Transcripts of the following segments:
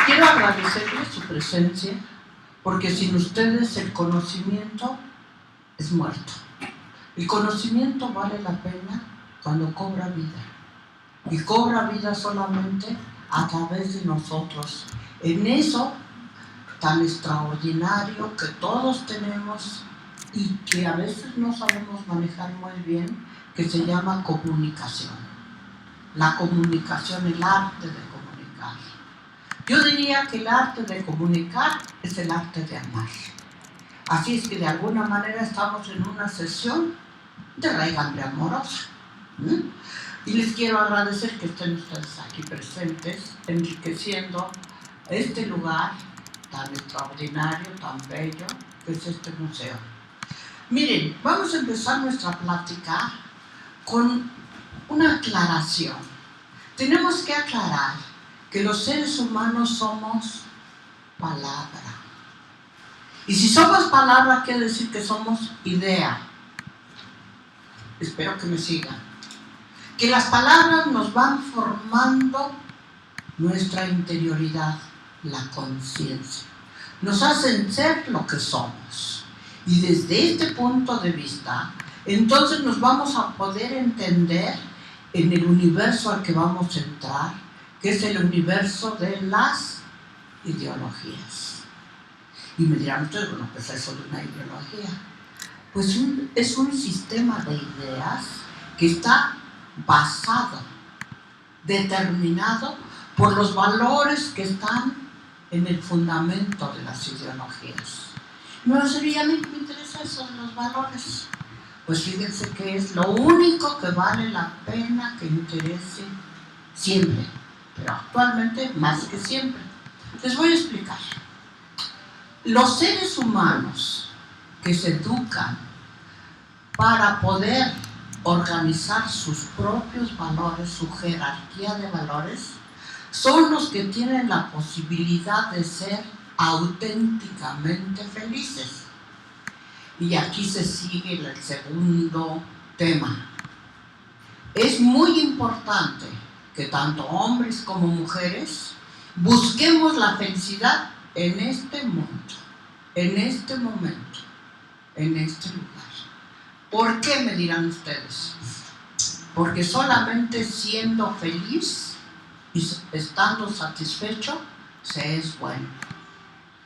quiero agradecerles su presencia, porque sin ustedes el conocimiento es muerto. El conocimiento vale la pena cuando cobra vida. Y cobra vida solamente a través de nosotros. En eso tan extraordinario que todos tenemos y que a veces no sabemos manejar muy bien, que se llama comunicación. La comunicación, el arte de comunicar. Yo diría que el arte de comunicar es el arte de amar. Así es que de alguna manera estamos en una sesión de raigambre amorosa. Y les quiero agradecer que estén ustedes aquí presentes, enriqueciendo este lugar tan extraordinario, tan bello, que es este museo. Miren, vamos a empezar nuestra plática con una aclaración. Tenemos que aclarar que los seres humanos somos palabra. Y si somos palabra, quiere decir que somos idea. Espero que me sigan. Que las palabras nos van formando nuestra interioridad, la conciencia. Nos hacen ser lo que somos. Y desde este punto de vista, entonces nos vamos a poder entender en el universo al que vamos a entrar, que es el universo de las ideologías. Y me dirán ustedes, bueno, pues eso de una ideología. Pues es un sistema de ideas que está basado, determinado por los valores que están en el fundamento de las ideologías. No sería a mí que me interesa eso de los valores. Pues fíjense que es lo único que vale la pena que interese siempre, pero actualmente más que siempre. Les voy a explicar. Los seres humanos que se educan para poder organizar sus propios valores, su jerarquía de valores, son los que tienen la posibilidad de ser auténticamente felices. Y aquí se sigue el segundo tema. Es muy importante que tanto hombres como mujeres busquemos la felicidad en este mundo, en este momento, en este lugar. ¿Por qué, me dirán ustedes? Porque solamente siendo feliz y estando satisfecho se es bueno.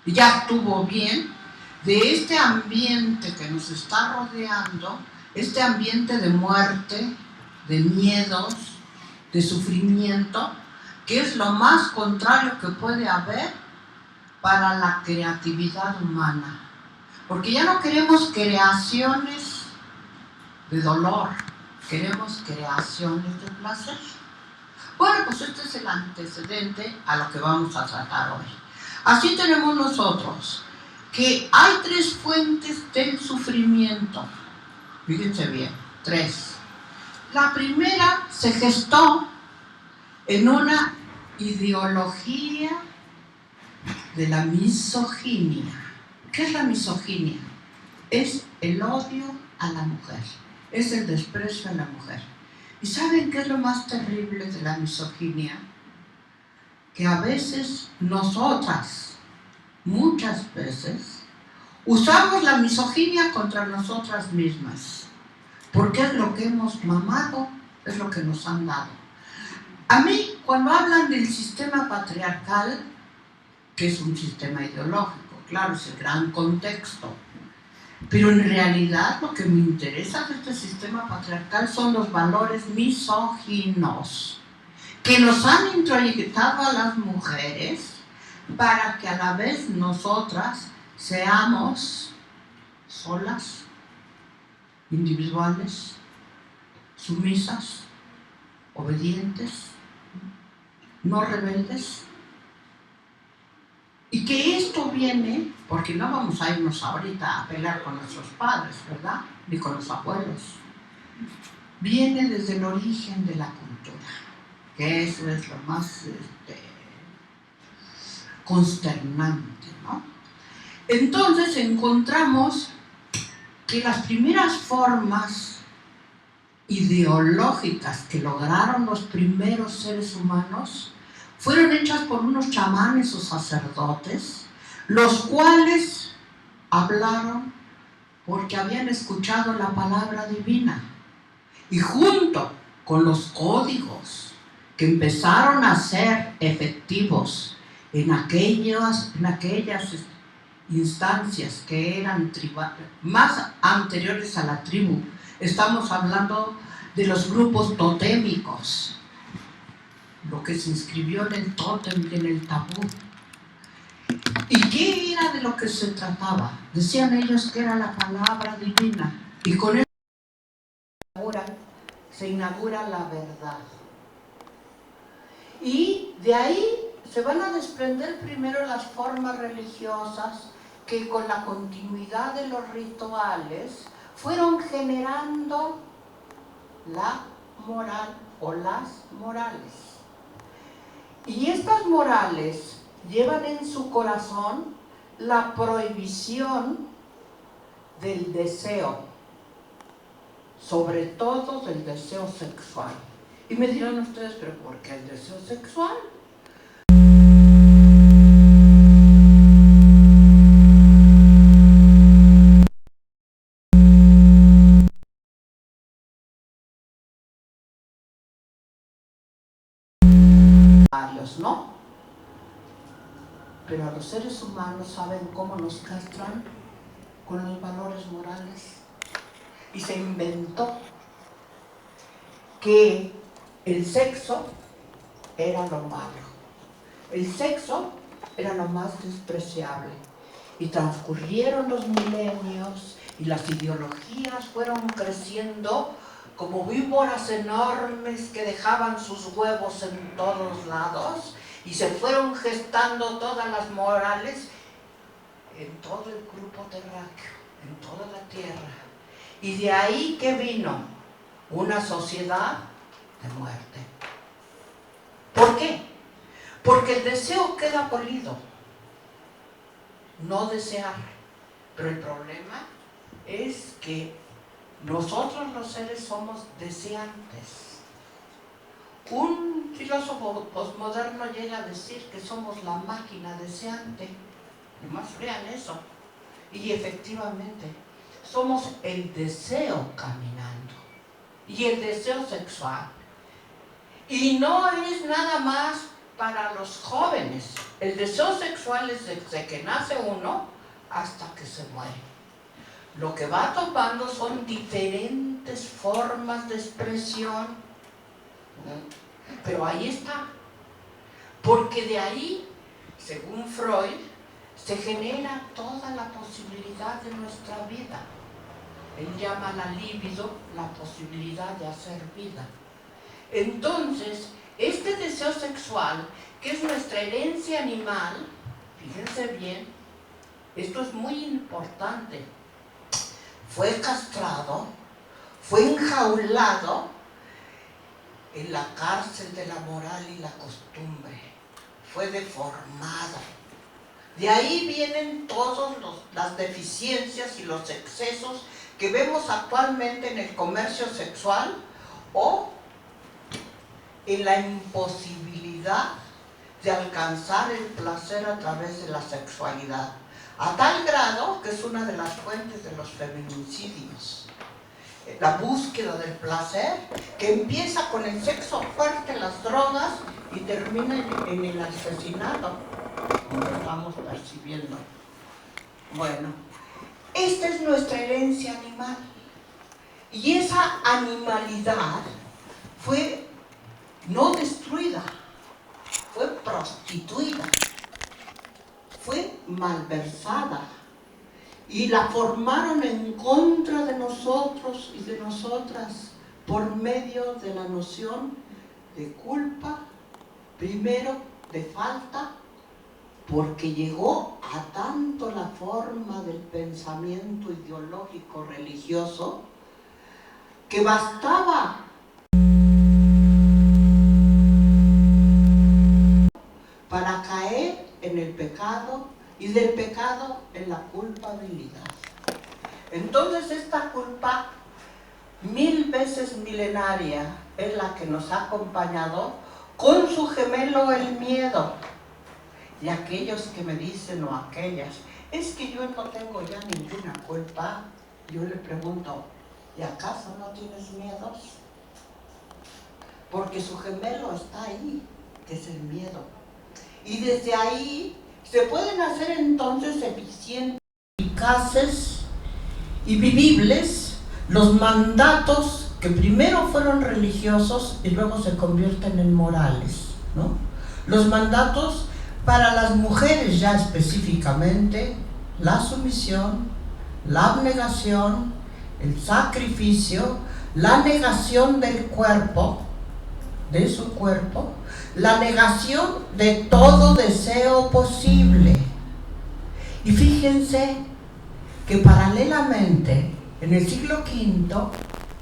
Y ya estuvo bien de este ambiente que nos está rodeando, este ambiente de muerte, de miedos, de sufrimiento, que es lo más contrario que puede haber para la creatividad humana. Porque ya no queremos creaciones de dolor, queremos creaciones de placer. Bueno, pues este es el antecedente a lo que vamos a tratar hoy. Así tenemos nosotros que hay tres fuentes del sufrimiento. Fíjense bien, tres. La primera se gestó en una ideología de la misoginia. ¿Qué es la misoginia? Es el odio a la mujer, es el desprecio a la mujer. ¿Y saben qué es lo más terrible de la misoginia? Que a veces nosotras, muchas veces, usamos la misoginia contra nosotras mismas, porque es lo que hemos mamado, es lo que nos han dado. A mí, cuando hablan del sistema patriarcal, que es un sistema ideológico, claro, es el gran contexto, pero en realidad lo que me interesa de este sistema patriarcal son los valores misóginos que nos han introyectado a las mujeres para que a la vez nosotras seamos solas, individuales, sumisas, obedientes, no rebeldes. Y que esto viene, porque no vamos a irnos ahorita a pelear con nuestros padres, ¿verdad? Ni con los abuelos. Viene desde el origen de la cultura, que eso es lo más consternante, ¿no? Entonces encontramos que las primeras formas ideológicas que lograron los primeros seres humanos fueron hechas por unos chamanes o sacerdotes, los cuales hablaron porque habían escuchado la palabra divina. Y junto con los códigos que empezaron a ser efectivos en aquellas instancias que eran más anteriores a la tribu, estamos hablando de los grupos totémicos, lo que se inscribió en el tótem y en el tabú. ¿Y qué era de lo que se trataba? Decían ellos que era la palabra divina, y con eso se inaugura la verdad. Y de ahí se van a desprender primero las formas religiosas que con la continuidad de los rituales fueron generando la moral o las morales. Y estas morales llevan en su corazón la prohibición del deseo, sobre todo del deseo sexual. Y me dirán ustedes, ¿pero por qué el deseo sexual? ¿No? Pero a los seres humanos, ¿saben cómo nos castran? Con los valores morales. Y se inventó que el sexo era lo malo. El sexo era lo más despreciable. Y transcurrieron los milenios y las ideologías fueron creciendo como víboras enormes que dejaban sus huevos en todos lados, y se fueron gestando todas las morales en todo el grupo terráqueo, en toda la tierra. Y de ahí que vino una sociedad de muerte. ¿Por qué? Porque el deseo queda abolido. No desear. Pero el problema es que nosotros los seres somos deseantes. Un filósofo posmoderno llega a decir que somos la máquina deseante. Nomás vean eso. Y efectivamente, somos el deseo caminando. Y el deseo sexual. Y no es nada más para los jóvenes. El deseo sexual es desde que nace uno hasta que se muere. Lo que va tomando son diferentes formas de expresión, pero ahí está. Porque de ahí, según Freud, se genera toda la posibilidad de nuestra vida. Él llama la libido la posibilidad de hacer vida. Entonces, este deseo sexual, que es nuestra herencia animal, fíjense bien, esto es muy importante, fue castrado, fue enjaulado en la cárcel de la moral y la costumbre, fue deformado. De ahí vienen todas las deficiencias y los excesos que vemos actualmente en el comercio sexual o en la imposibilidad de alcanzar el placer a través de la sexualidad, a tal grado que es una de las fuentes de los feminicidios. La búsqueda del placer, que empieza con el sexo fuerte, las drogas, y termina en el asesinato, como estamos percibiendo. Bueno, esta es nuestra herencia animal. Y esa animalidad fue no destruida, fue prostituida, fue malversada, y la formaron en contra de nosotros y de nosotras por medio de la noción de culpa, primero de falta, porque llegó a tanto la forma del pensamiento ideológico religioso que bastaba para caer en el pecado y del pecado en la culpabilidad. Entonces esta culpa 1000 veces milenaria es la que nos ha acompañado con su gemelo el miedo. Y aquellos que me dicen, o aquellas, es que yo no tengo ya ninguna culpa, yo le pregunto, ¿y acaso no tienes miedos? Porque su gemelo está ahí, que es el miedo. Y desde ahí se pueden hacer entonces eficientes, eficaces y vivibles los mandatos que primero fueron religiosos y luego se convierten en morales, ¿no? Los mandatos para las mujeres ya específicamente, la sumisión, la abnegación, el sacrificio, la negación del cuerpo, de su cuerpo, la negación de todo deseo posible. Y fíjense que paralelamente, en el siglo V,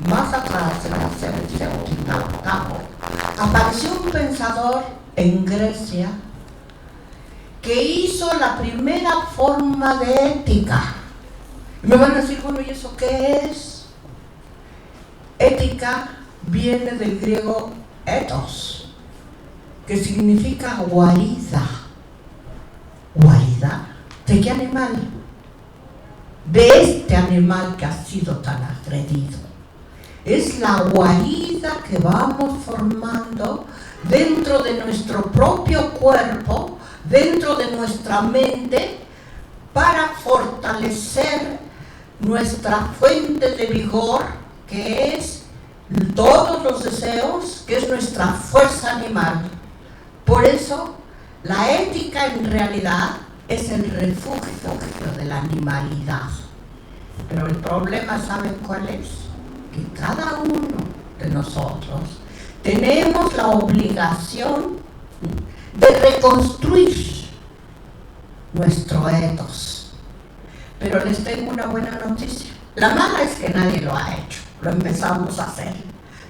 más atrás, en el siglo VIII, apareció un pensador en Grecia que hizo la primera forma de ética. Y me van a decir, bueno, ¿y eso qué es? Ética viene del griego ethos, que significa guarida. ¿Guarida? ¿De qué animal? De este animal que ha sido tan agredido. Es la guarida que vamos formando dentro de nuestro propio cuerpo, dentro de nuestra mente, para fortalecer nuestra fuente de vigor, que es todos los deseos, que es nuestra fuerza animal. Por eso, la ética en realidad es el refugio de la animalidad. Pero el problema, ¿saben cuál es? Que cada uno de nosotros tenemos la obligación de reconstruir nuestro ethos. Pero les tengo una buena noticia. La mala es que nadie lo ha hecho. Lo empezamos a hacer.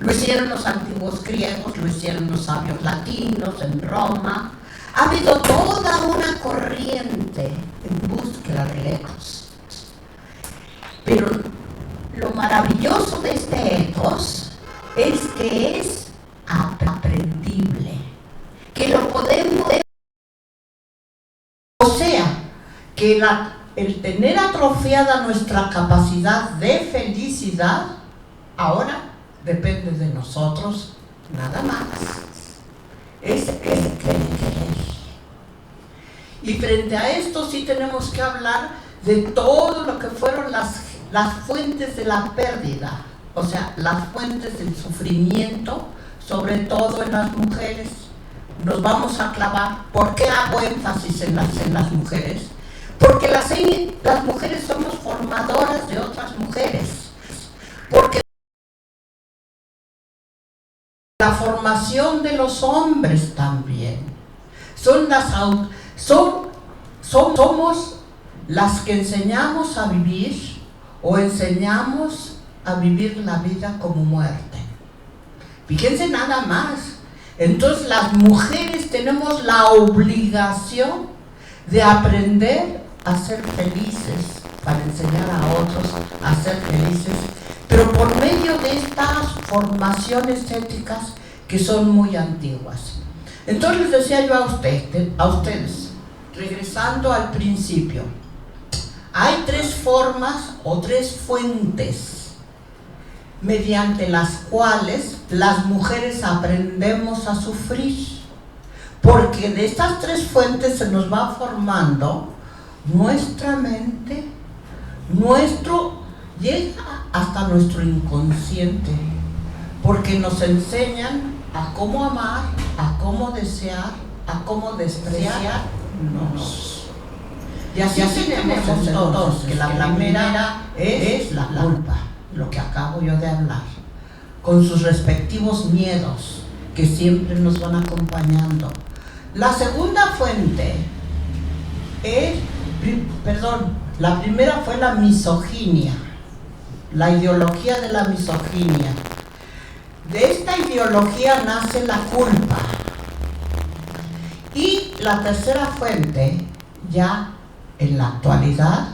Lo hicieron los antiguos griegos, lo hicieron los sabios latinos en Roma. Ha habido toda una corriente en búsqueda de ethos. Pero lo maravilloso de este ethos es que es aprendible, que lo podemos, o sea, que el tener atrofiada nuestra capacidad de felicidad ahora depende de nosotros, nada más. Es querer. Y frente a esto sí tenemos que hablar de todo lo que fueron las fuentes de la pérdida, o sea, las fuentes del sufrimiento, sobre todo en las mujeres. Nos vamos a clavar. ¿Por qué hago énfasis en las mujeres? Porque las mujeres somos formadoras de otras mujeres. Porque la formación de los hombres también. Somos las que enseñamos a vivir o enseñamos a vivir la vida como muerte. Fíjense nada más. Entonces las mujeres tenemos la obligación de aprender a ser felices, para enseñar a otros a ser felices, pero por medio de estas formaciones éticas que son muy antiguas. Entonces les decía yo a ustedes, regresando al principio, hay tres formas o tres fuentes mediante las cuales las mujeres aprendemos a sufrir, porque de estas tres fuentes se nos va formando nuestra mente, llega hasta nuestro inconsciente, porque nos enseñan a cómo amar, a cómo desear, a cómo despreciarnos. Y así tenemos entonces que la primera es la culpa, lo que acabo yo de hablar, con sus respectivos miedos que siempre nos van acompañando. La segunda fuente la primera fue la misoginia, la ideología de la misoginia. De esta ideología nace la culpa. Y la tercera fuente, ya en la actualidad,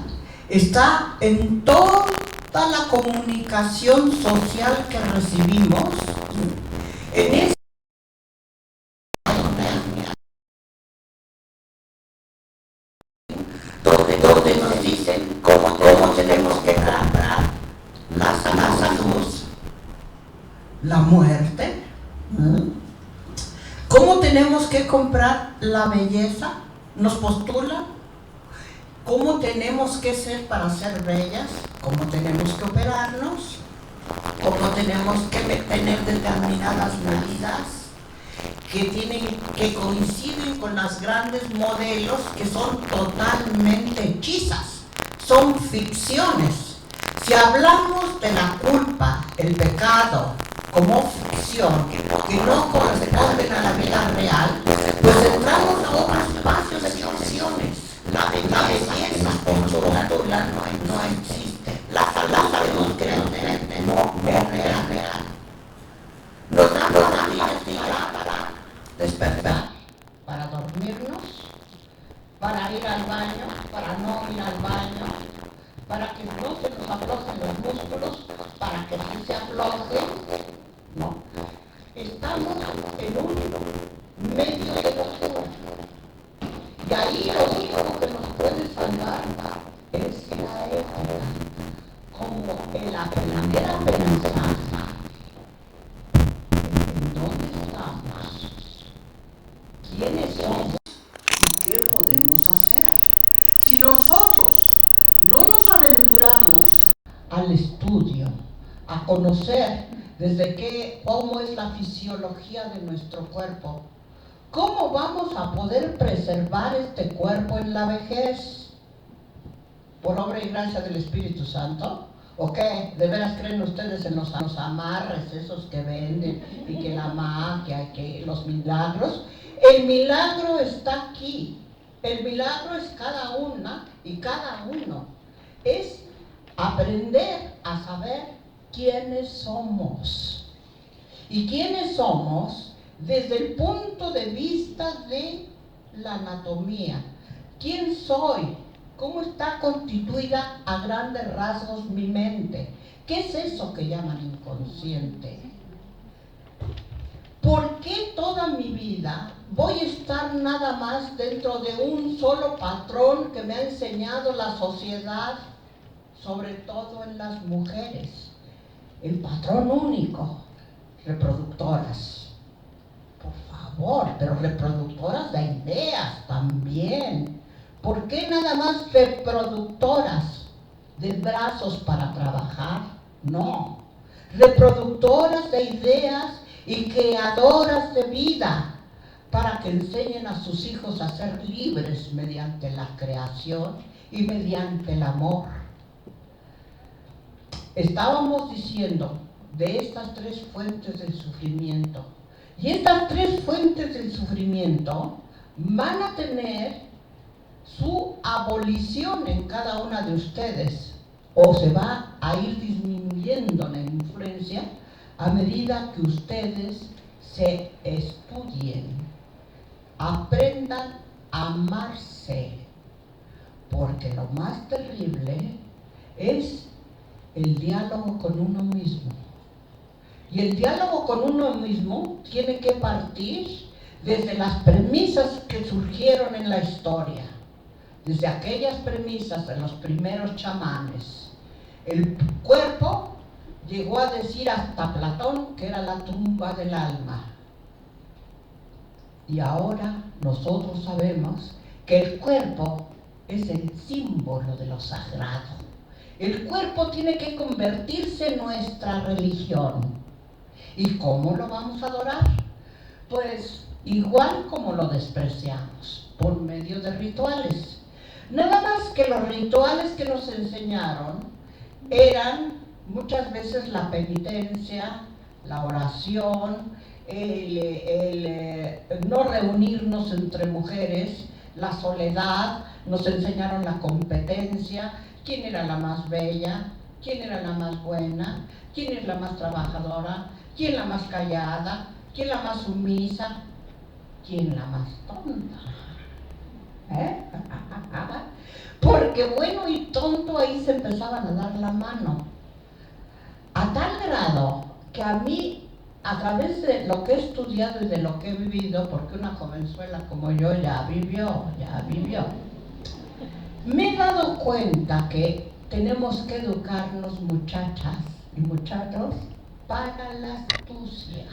está en toda la comunicación social que recibimos, en donde nos dicen cómo tenemos que comprar la salud, la muerte, cómo tenemos que comprar la belleza, nos postulan cómo tenemos que ser para ser bellas, cómo tenemos que operarnos, cómo tenemos que tener determinadas medidas que coinciden con las grandes modelos que son totalmente hechizas, son ficciones. Si hablamos de la culpa, el pecado, como ficción, que no corresponden a la vida real, pues entramos a otros espacios de ficciones. La belleza por su rótula no existe. La salud cremente no es real. Nos damos la vida para despertar, para dormirnos, para ir al baño, para no ir al baño, para que no se nos aflojen los músculos, para que sí se aflojen. No. Estamos en un medio de locura. Y ahí lo único que nos puede salvar es la ética, como en la primera pensanza. ¿En dónde estamos? ¿Quiénes somos? ¿Y qué podemos hacer? Si nosotros no nos aventuramos al estudio, a conocer cómo es la fisiología de nuestro cuerpo, ¿cómo vamos a poder preservar este cuerpo en la vejez? ¿Por obra y gracia del Espíritu Santo? ¿O qué? ¿De veras creen ustedes en los amarres esos que venden y que la magia y que los milagros? El milagro está aquí. El milagro es cada una y cada uno. Es aprender a saber quiénes somos. ¿Y quiénes somos? Desde el punto de vista de la anatomía. ¿Quién soy? ¿Cómo está constituida a grandes rasgos mi mente? ¿Qué es eso que llaman inconsciente? ¿Por qué toda mi vida voy a estar nada más dentro de un solo patrón que me ha enseñado la sociedad, sobre todo en las mujeres? El patrón único, reproductoras. Por favor, pero reproductoras de ideas también. ¿Por qué nada más reproductoras de brazos para trabajar? No. Reproductoras de ideas y creadoras de vida para que enseñen a sus hijos a ser libres mediante la creación y mediante el amor. Estábamos diciendo de estas tres fuentes del sufrimiento. Y estas tres fuentes del sufrimiento van a tener su abolición en cada una de ustedes, o se va a ir disminuyendo la influencia a medida que ustedes se estudien, aprendan a amarse, porque lo más terrible es el diálogo con uno mismo. Y el diálogo con uno mismo tiene que partir desde las premisas que surgieron en la historia, desde aquellas premisas de los primeros chamanes. El cuerpo llegó a decir hasta Platón que era la tumba del alma. Y ahora nosotros sabemos que el cuerpo es el símbolo de lo sagrado. El cuerpo tiene que convertirse en nuestra religión. ¿Y cómo lo vamos a adorar? Pues igual como lo despreciamos, por medio de rituales. Nada más que los rituales que nos enseñaron eran muchas veces la penitencia, la oración, el no reunirnos entre mujeres, la soledad. Nos enseñaron la competencia, quién era la más bella, quién era la más buena, quién es la más trabajadora, quién la más callada, quién la más sumisa, quién la más tonta. Porque bueno y tonto ahí se empezaban a dar la mano. A tal grado que a mí, a través de lo que he estudiado y de lo que he vivido, porque una jovenzuela como yo ya vivió, Me he dado cuenta que tenemos que educarnos, muchachas y muchachos, para la astucia.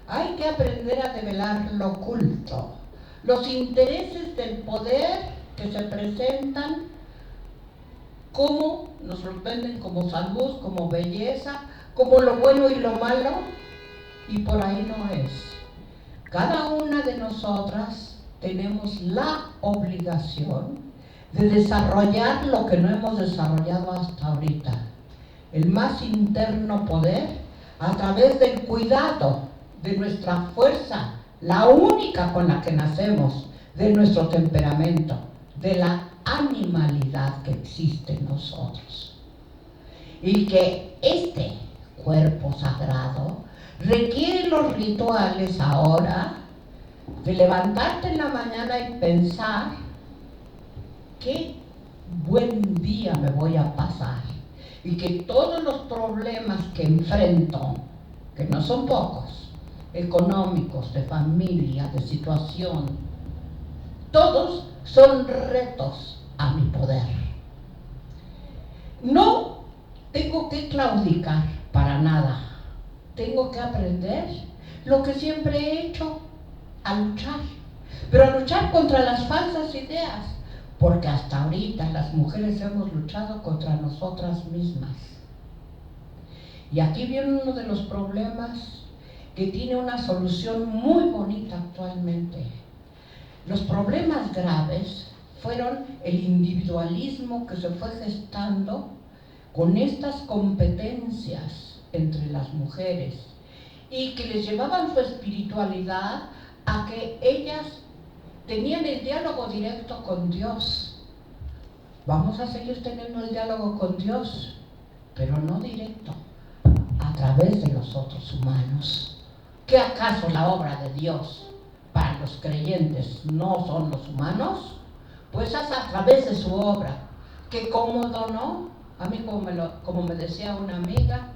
Hay que aprender a develar lo oculto, los intereses del poder que se presentan, como nos lo venden como salud, como belleza, como lo bueno y lo malo, y por ahí no es. Cada una de nosotras tenemos la obligación de desarrollar lo que no hemos desarrollado hasta ahorita, el más interno poder, a través del cuidado de nuestra fuerza, la única con la que nacemos, de nuestro temperamento, de la animalidad que existe en nosotros. Y que este cuerpo sagrado requiere los rituales ahora de levantarte en la mañana y pensar qué buen día me voy a pasar, y que todos los problemas que enfrento, que no son pocos, económicos, de familia, de situación, todos son retos a mi poder. No tengo que claudicar para nada. Tengo que aprender lo que siempre he hecho, a luchar. Pero a luchar contra las falsas ideas, porque hasta ahorita las mujeres hemos luchado contra nosotras mismas. Y aquí viene uno de los problemas que tiene una solución muy bonita actualmente. Los problemas graves fueron el individualismo que se fue gestando con estas competencias entre las mujeres y que les llevaban su espiritualidad a que ellas tenían el diálogo directo con Dios. Vamos a seguir teniendo el diálogo con Dios, pero no directo, a través de los otros humanos. ¿Qué acaso la obra de Dios para los creyentes no son los humanos? Pues es a través de su obra. Qué cómodo, ¿no? A mí, como me decía una amiga,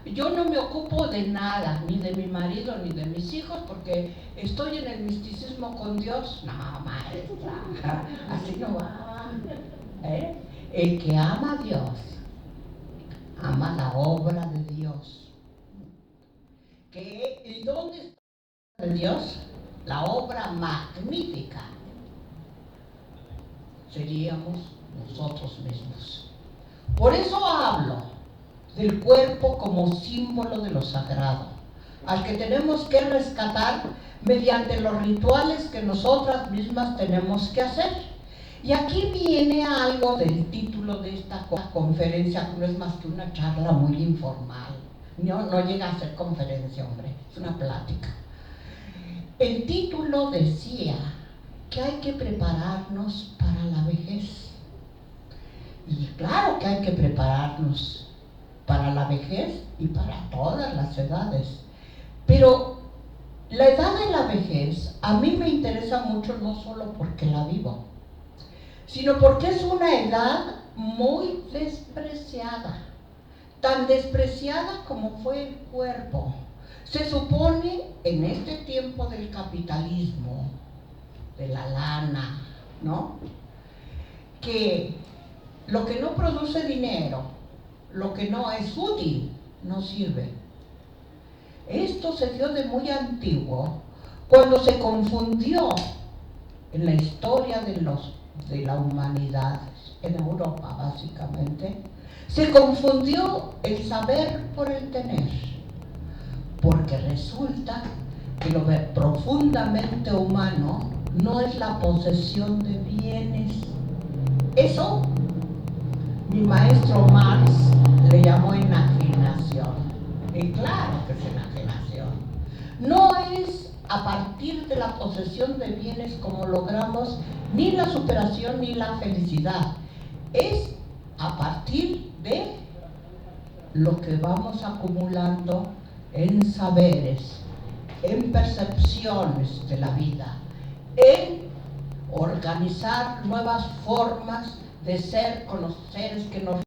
yo no me ocupo de nada, ni de mi marido, ni de mis hijos, porque estoy en el misticismo con Dios. No, maestra, así no va. El que ama a Dios, ama la obra de Dios. ¿Y dónde está Dios? La obra magnífica. Seríamos nosotros mismos. Por eso hablo del cuerpo como símbolo de lo sagrado, al que tenemos que rescatar mediante los rituales que nosotras mismas tenemos que hacer. Y aquí viene algo del título de esta conferencia, que no es más que una charla muy informal. No llega a ser conferencia, hombre, es una plática. El título decía que hay que prepararnos para la vejez. Y claro que hay que prepararnos para la vejez y para todas las edades. Pero la edad de la vejez a mí me interesa mucho, no solo porque la vivo, sino porque es una edad muy despreciada, tan despreciada como fue el cuerpo. Se supone en este tiempo del capitalismo, de la lana, ¿no?, que lo que no produce dinero, lo que no es útil, no sirve. Esto se dio de muy antiguo, cuando se confundió en la historia de la humanidad, en Europa básicamente, se confundió el saber por el tener, porque resulta que lo profundamente humano no es la posesión de bienes. Eso mi maestro Marx le llamó enajenación. Y claro que es enajenación. No es a partir de la posesión de bienes como logramos ni la superación ni la felicidad. Es a partir de lo que vamos acumulando en saberes, en percepciones de la vida, en organizar nuevas formas de ser con los seres que nos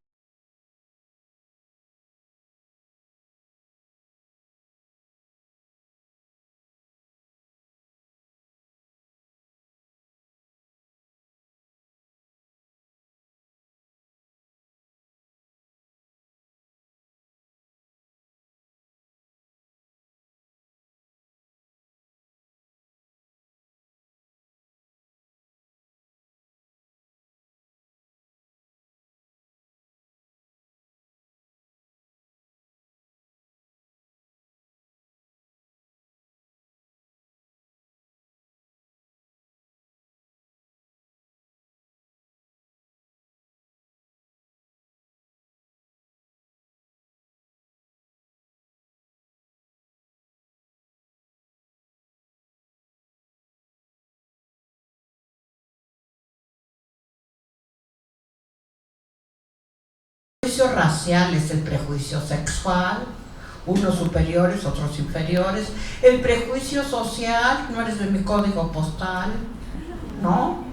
prejuicio racial es el prejuicio sexual, unos superiores, otros inferiores. El prejuicio social, no eres de mi código postal, ¿no?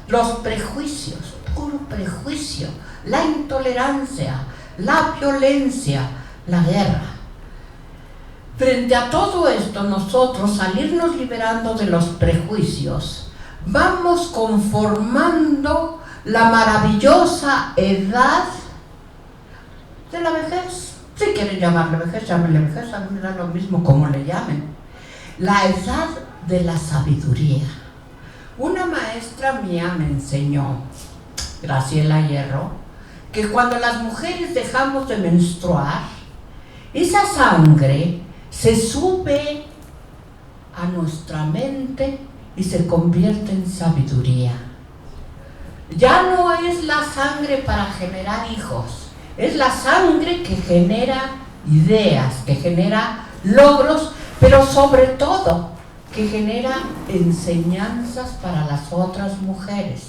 Los prejuicios, puro prejuicio, la intolerancia, la violencia, la guerra. Frente a todo esto, nosotros, al irnos liberando de los prejuicios, vamos conformando la maravillosa edad de la vejez. Si quieren llamarle vejez, llámenle vejez, a mí me da lo mismo como le llamen. La edad de la sabiduría. Una maestra mía me enseñó, Graciela Hierro, que cuando las mujeres dejamos de menstruar, esa sangre se sube a nuestra mente y se convierte en sabiduría. Ya no es la sangre para generar hijos, es la sangre que genera ideas, que genera logros, pero sobre todo que genera enseñanzas para las otras mujeres.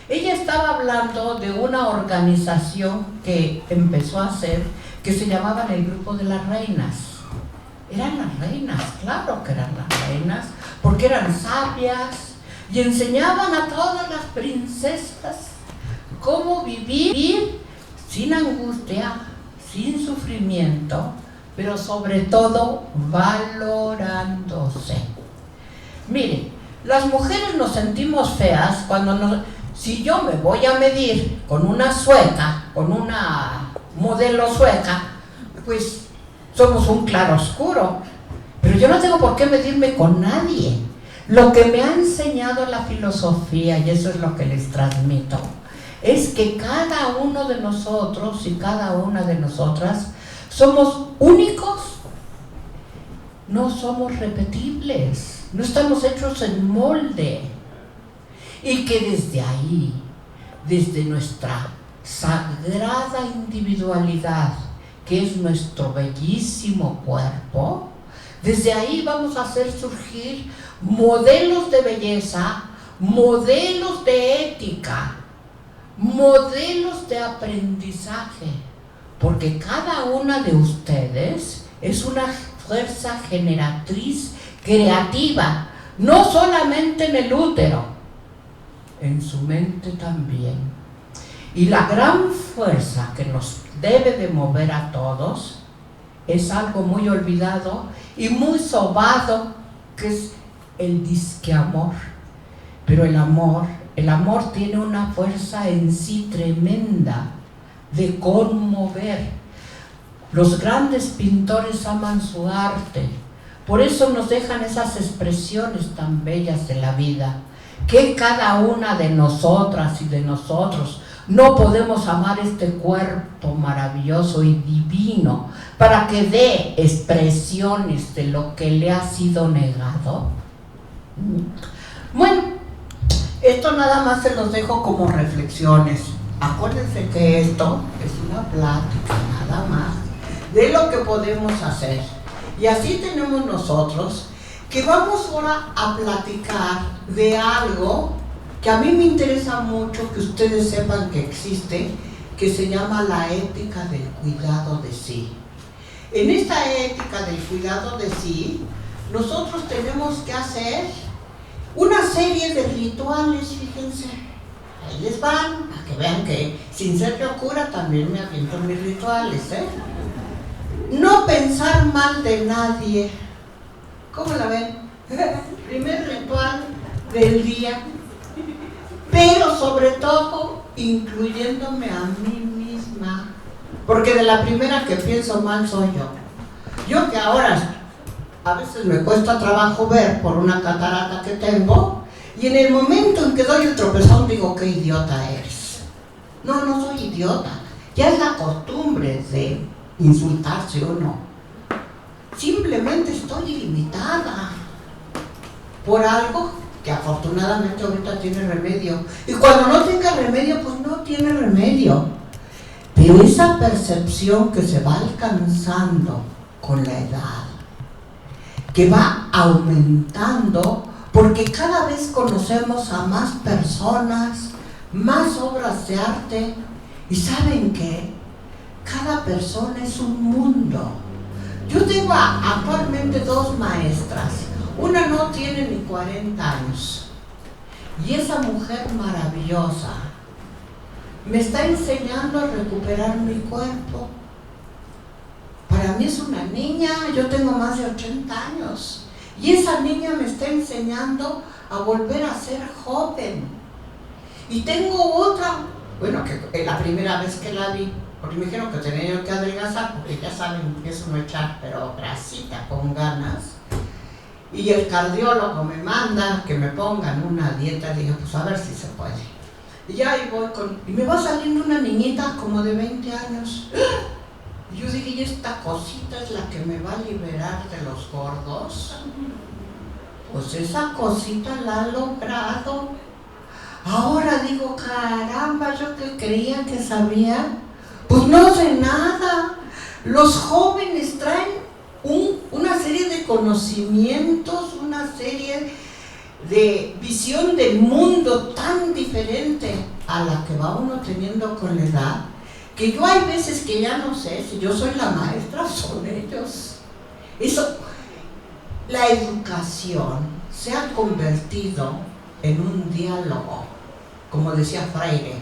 Ella estaba hablando de una organización que empezó a hacer, que se llamaba el Grupo de las Reinas. Eran las reinas, claro que eran las reinas, porque eran sabias y enseñaban a todas las princesas cómo vivir sin angustia, sin sufrimiento, pero sobre todo valorándose. Miren, las mujeres nos sentimos feas cuando si yo me voy a medir con una sueca, con una modelo sueca, pues somos un claroscuro. Pero yo no tengo por qué medirme con nadie. Lo que me ha enseñado la filosofía, y eso es lo que les transmito, es que cada uno de nosotros y cada una de nosotras somos únicos, no somos repetibles, no estamos hechos en molde. Y que desde ahí, desde nuestra sagrada individualidad, que es nuestro bellísimo cuerpo, desde ahí vamos a hacer surgir modelos de belleza, modelos de ética, modelos de aprendizaje, porque cada una de ustedes es una fuerza generatriz creativa, no solamente en el útero, en su mente también. Y la gran fuerza que nos debe de mover a todos es algo muy olvidado y muy sobado, que es el disque amor. Pero el amor tiene una fuerza en sí tremenda de conmover. Los grandes pintores aman su arte, por eso nos dejan esas expresiones tan bellas de la vida. Que cada una de nosotras y de nosotros no podemos amar este cuerpo maravilloso y divino para que dé expresiones de lo que le ha sido negado. Bueno, esto nada más se los dejo como reflexiones. Acuérdense que esto es una plática nada más de lo que podemos hacer. Y así tenemos nosotros que vamos ahora a platicar de algo que a mí me interesa mucho que ustedes sepan que existe, que se llama la ética del cuidado de sí. En esta ética del cuidado de sí, nosotros tenemos que hacer una serie de rituales, fíjense. Ahí les van, para que vean que sin ser yo cura también me aviento mis rituales, ¿eh? No pensar mal de nadie. ¿Cómo la ven? Primer ritual del día. Pero sobre todo, incluyéndome a mí misma. Porque de la primera que pienso mal soy yo. Yo que ahora a veces me cuesta trabajo ver por una catarata que tengo, y en el momento en que doy el tropezón digo, qué idiota eres. No, no soy idiota. Ya es la costumbre de insultarse uno. Simplemente estoy limitada por algo que afortunadamente ahorita tiene remedio. Y cuando no tenga remedio, pues no tiene remedio. Pero esa percepción que se va alcanzando con la edad, que va aumentando, porque cada vez conocemos a más personas, más obras de arte, y ¿saben qué? cada persona es un mundo. Yo tengo actualmente 2 maestras. Una no tiene ni 40 años. Y esa mujer maravillosa me está enseñando a recuperar mi cuerpo. Para mí es una niña, yo tengo más de 80 años. Y esa niña me está enseñando a volver a ser joven. Y tengo otra, bueno, que es la primera vez que la vi, porque me dijeron que tenía yo que adelgazar, porque ya saben que eso no echar, pero grasita con ganas. Y el cardiólogo me manda que me pongan una dieta. Dije, pues a ver si se puede. Y ya ahí voy y me va saliendo una niñita como de 20 años. Y yo dije, ¿y esta cosita es la que me va a liberar de los gordos? Pues esa cosita la ha logrado. Ahora digo, caramba, yo que creía que sabía, pues no sé nada. Los jóvenes traen una serie de conocimientos, una serie de visión del mundo tan diferente a la que va uno teniendo con la edad, que yo hay veces que ya no sé si yo soy la maestra o son ellos. Eso, la educación se ha convertido en un diálogo, como decía Freire,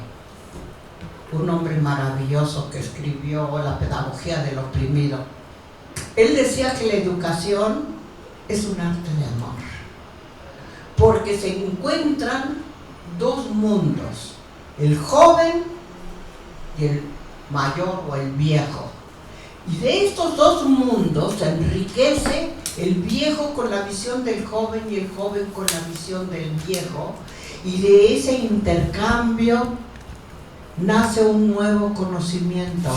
un hombre maravilloso que escribió La pedagogía del oprimido. Él decía que la educación es un arte de amor, porque se encuentran 2 mundos, el joven y el mayor o el viejo. Y de estos 2 mundos se enriquece el viejo con la visión del joven y el joven con la visión del viejo, y de ese intercambio nace un nuevo conocimiento.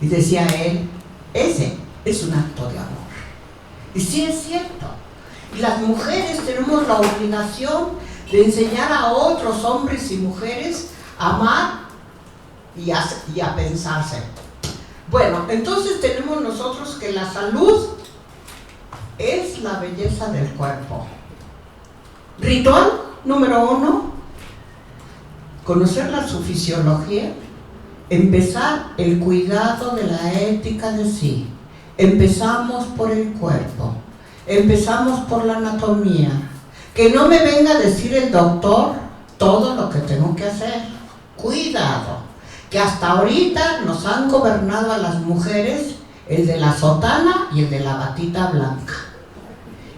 Y decía él, ese es un acto de amor. Y sí es cierto. Y las mujeres tenemos la obligación de enseñar a otros hombres y mujeres a amar y a pensarse. Bueno, entonces tenemos nosotros que la salud es la belleza del cuerpo. Ritual número 1, conocer su fisiología, empezar el cuidado de la ética de sí. Empezamos por el cuerpo, empezamos por la anatomía. Que no me venga a decir el doctor todo lo que tengo que hacer. Cuidado, que hasta ahorita nos han gobernado a las mujeres el de la sotana y el de la batita blanca.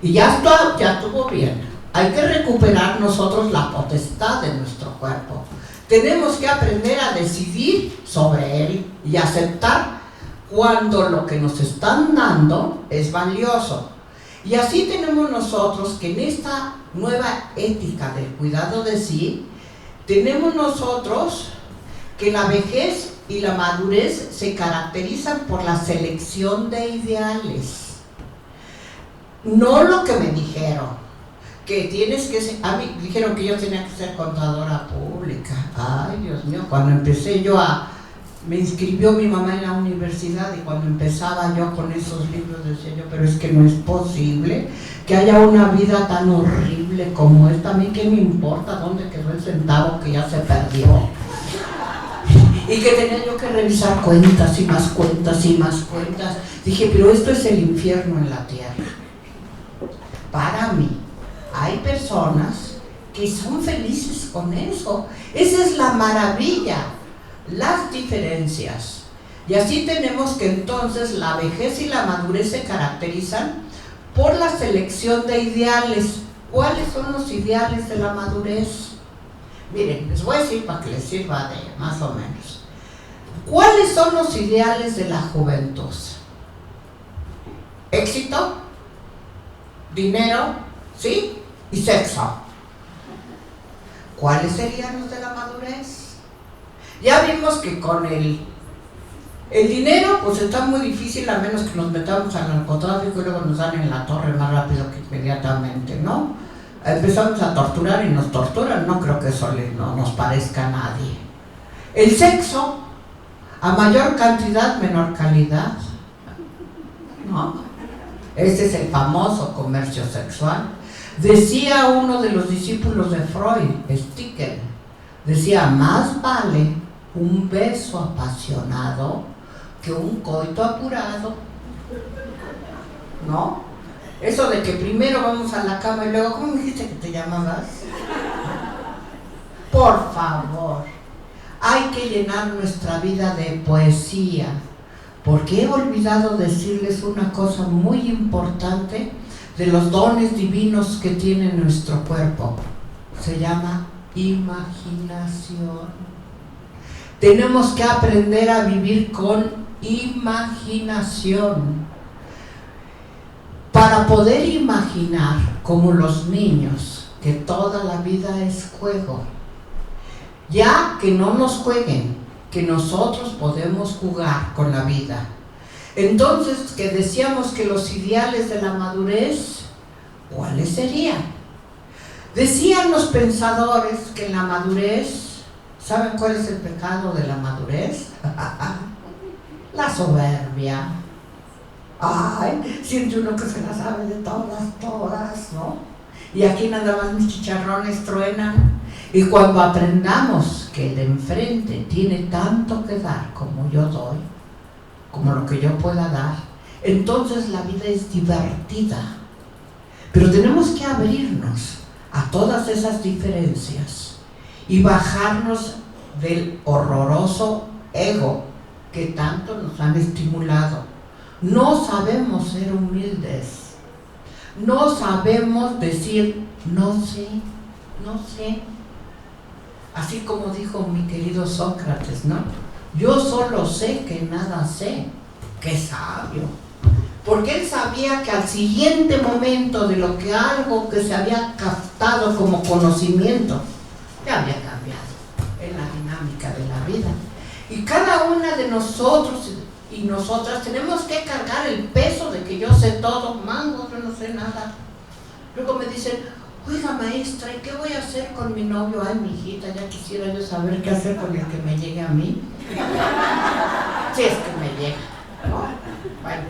Y ya estuvo bien. Hay que recuperar nosotros la potestad de nuestro cuerpo. Tenemos que aprender a decidir sobre él y aceptar cuando lo que nos están dando es valioso. Y así tenemos nosotros que en esta nueva ética del cuidado de sí, tenemos nosotros que la vejez y la madurez se caracterizan por la selección de ideales. No lo que me dijeron, que tienes que ser, a mí dijeron que yo tenía que ser contadora pública. Ay, Dios mío, cuando empecé me inscribió mi mamá en la universidad, y cuando empezaba yo con esos libros decía yo, pero es que no es posible que haya una vida tan horrible como esta. A mí qué me importa dónde quedó el centavo que ya se perdió. Y que tenía yo que revisar cuentas y más cuentas y más cuentas. Dije, pero esto es el infierno en la tierra. Para mí, hay personas que son felices con eso. Esa es la maravilla, las diferencias. Y así tenemos que entonces la vejez y la madurez se caracterizan por la selección de ideales. ¿Cuáles son los ideales de la madurez? Miren, les voy a decir para que les sirva de más o menos. ¿Cuáles son los ideales de la juventud? Éxito, dinero, ¿sí? Y sexo. ¿Cuáles serían los de la madurez? Ya vimos que con el dinero, pues está muy difícil, a menos que nos metamos al narcotráfico y luego nos dan en la torre más rápido que inmediatamente, ¿no? Empezamos a torturar y nos torturan, no creo que eso no nos parezca a nadie. El sexo, a mayor cantidad, menor calidad, ¿no? Este es el famoso comercio sexual. Decía uno de los discípulos de Freud, Stickel, decía, más vale un beso apasionado que un coito apurado, ¿no? Eso de que primero vamos a la cama y luego, ¿cómo me dijiste que te llamabas? Por favor, hay que llenar nuestra vida de poesía, porque he olvidado decirles una cosa muy importante de los dones divinos que tiene nuestro cuerpo. Se llama imaginación. Tenemos que aprender a vivir con imaginación. Para poder imaginar, como los niños, que toda la vida es juego. Ya que no nos jueguen, que nosotros podemos jugar con la vida. Entonces, que decíamos que los ideales de la madurez, ¿cuáles serían? Decían los pensadores que en la madurez, ¿saben cuál es el pecado de la madurez? La soberbia. Ay, siente uno que se la sabe de todas, ¿no? Y aquí nada más mis chicharrones truenan. Y cuando aprendamos que el de enfrente tiene tanto que dar como yo doy, como lo que yo pueda dar, entonces la vida es divertida. Pero tenemos que abrirnos a todas esas diferencias y bajarnos del horroroso ego que tanto nos han estimulado. No sabemos ser humildes, no sabemos decir no sé. Así como dijo mi querido Sócrates, ¿no? Yo solo sé que nada sé. ¡Qué sabio! Porque él sabía que al siguiente momento de lo que algo que se había captado como conocimiento ya había cambiado en la dinámica de la vida. Y cada una de nosotros y nosotras tenemos que cargar el peso de que yo sé todo, mango, yo no sé nada. Luego me dicen, oiga maestra, ¿y qué voy a hacer con mi novio? Ay, mi hijita, ya quisiera yo saber qué hacer con el que me llegue a mí. Si es que me llega, ¿no? Bueno,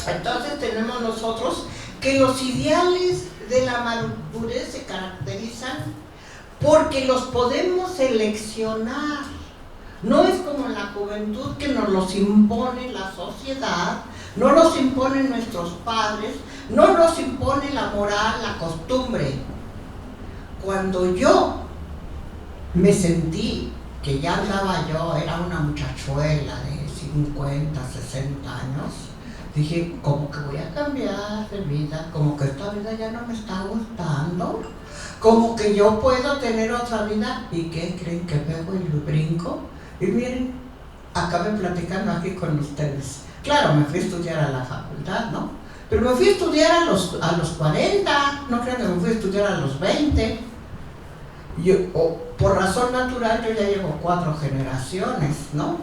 entonces tenemos nosotros que los ideales de la madurez se caracterizan porque los podemos seleccionar. No es como en la juventud que nos los impone la sociedad, no los imponen nuestros padres, no nos impone la moral, la costumbre. Cuando yo me sentí que ya andaba yo, era una muchachuela de 50, 60 años, dije, como que voy a cambiar de vida, como que esta vida ya no me está gustando, como que yo puedo tener otra vida. ¿Y qué creen? Que pego y brinco. Y miren, acabé platicando aquí con ustedes. Claro, me fui a estudiar a la facultad, ¿no? Pero me fui a estudiar a los 40, no creo que me fui a estudiar a los 20. Por razón natural, yo ya llevo 4 generaciones, ¿no?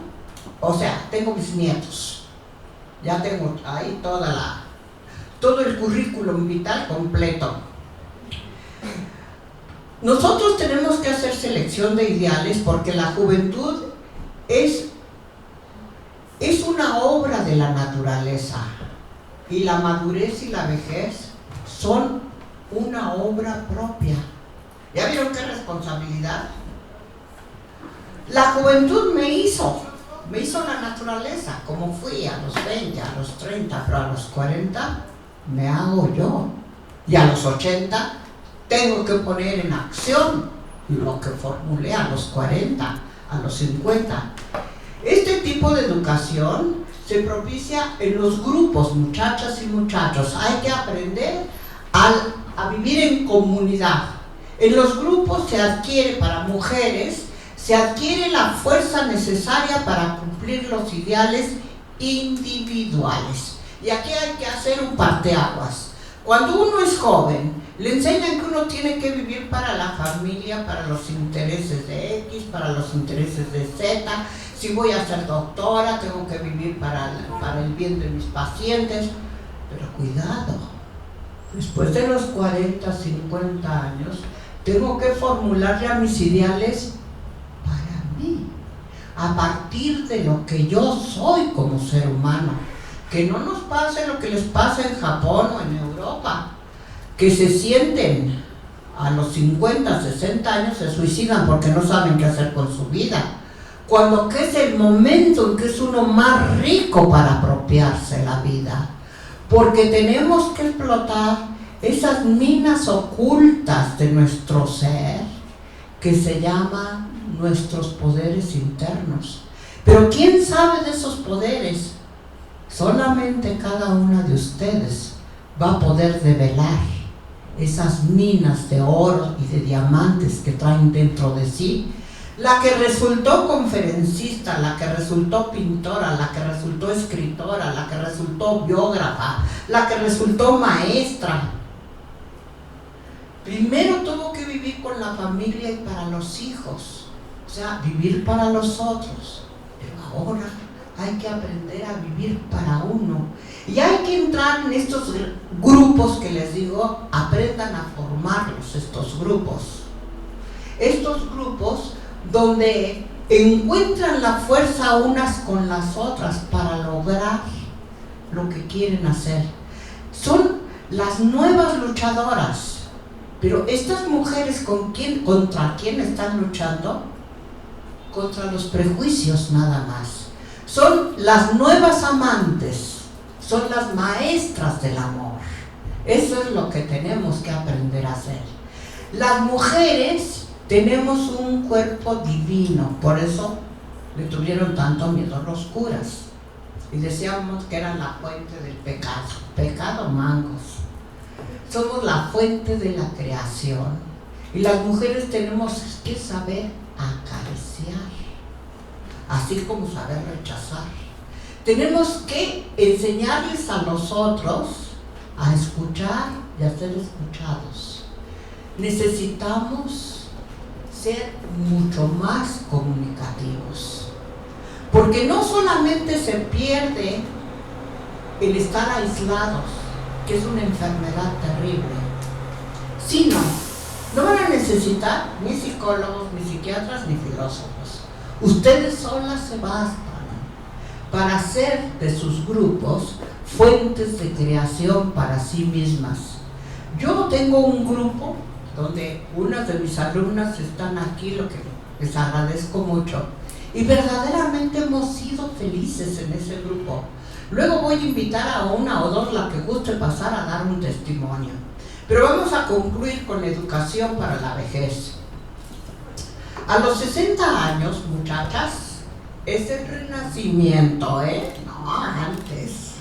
O sea, tengo mis nietos. Ya tengo ahí todo el currículum vital completo. Nosotros tenemos que hacer selección de ideales porque la juventud es una obra de la naturaleza y la madurez y la vejez son una obra propia. ¿Ya vieron qué responsabilidad? La juventud me hizo la naturaleza, como fui a los 20, a los 30, pero a los 40 me hago yo. Y a los 80 tengo que poner en acción lo que formulé a los 40, a los 50. Este tipo de educación se propicia en los grupos, muchachas y muchachos. Hay que aprender a vivir en comunidad. En los grupos se adquiere, para mujeres, se adquiere la fuerza necesaria para cumplir los ideales individuales. Y aquí hay que hacer un parteaguas. Cuando uno es joven, le enseñan que uno tiene que vivir para la familia, para los intereses de X, para los intereses de Z. Si voy a ser doctora, tengo que vivir para el bien de mis pacientes. Pero cuidado, después de los 40, 50 años, tengo que formular ya mis ideales para mí, a partir de lo que yo soy como ser humano. Que no nos pase lo que les pasa en Japón o en Europa, que se sienten a los 50, 60 años, se suicidan porque no saben qué hacer con su vida. cuando que es el momento en que es uno más rico para apropiarse la vida, porque tenemos que explotar esas minas ocultas de nuestro ser, que se llaman nuestros poderes internos. Pero ¿quién sabe de esos poderes? Solamente cada una de ustedes va a poder develar esas minas de oro y de diamantes que traen dentro de sí. La que resultó conferencista, la que resultó pintora, la que resultó escritora, la que resultó biógrafa, la que resultó maestra, primero tuvo que vivir con la familia y para los hijos, o sea, vivir para los otros. Pero ahora hay que aprender a vivir para uno. Y hay que entrar en estos grupos que les digo, aprendan a formarlos, estos grupos. Estos grupos donde encuentran la fuerza unas con las otras para lograr lo que quieren hacer. Son las nuevas luchadoras. Pero estas mujeres, ¿contra quién están luchando? Contra los prejuicios nada más. Son las nuevas amantes, son las maestras del amor. Eso es lo que tenemos que aprender a hacer. Las mujeres tenemos un cuerpo divino, por eso le tuvieron tanto miedo a los curas. Y decíamos que eran la fuente del pecado. Pecado, mangos. Somos la fuente de la creación. Y las mujeres tenemos que saber acariciar, así como saber rechazar. Tenemos que enseñarles a los otros a escuchar y a ser escuchados. Necesitamos ser mucho más comunicativos, porque no solamente se pierde el estar aislados, que es una enfermedad terrible, sino no van a necesitar ni psicólogos, ni psiquiatras, ni filósofos. Ustedes solas se bastan para hacer de sus grupos fuentes de creación para sí mismas. Yo tengo un grupo donde unas de mis alumnas están aquí, lo que les agradezco mucho, y verdaderamente hemos sido felices en ese grupo. Luego voy a invitar a una o dos, la que guste pasar, a dar un testimonio. Pero vamos a concluir con educación para la vejez. A los 60 años, muchachas, es el renacimiento, no antes.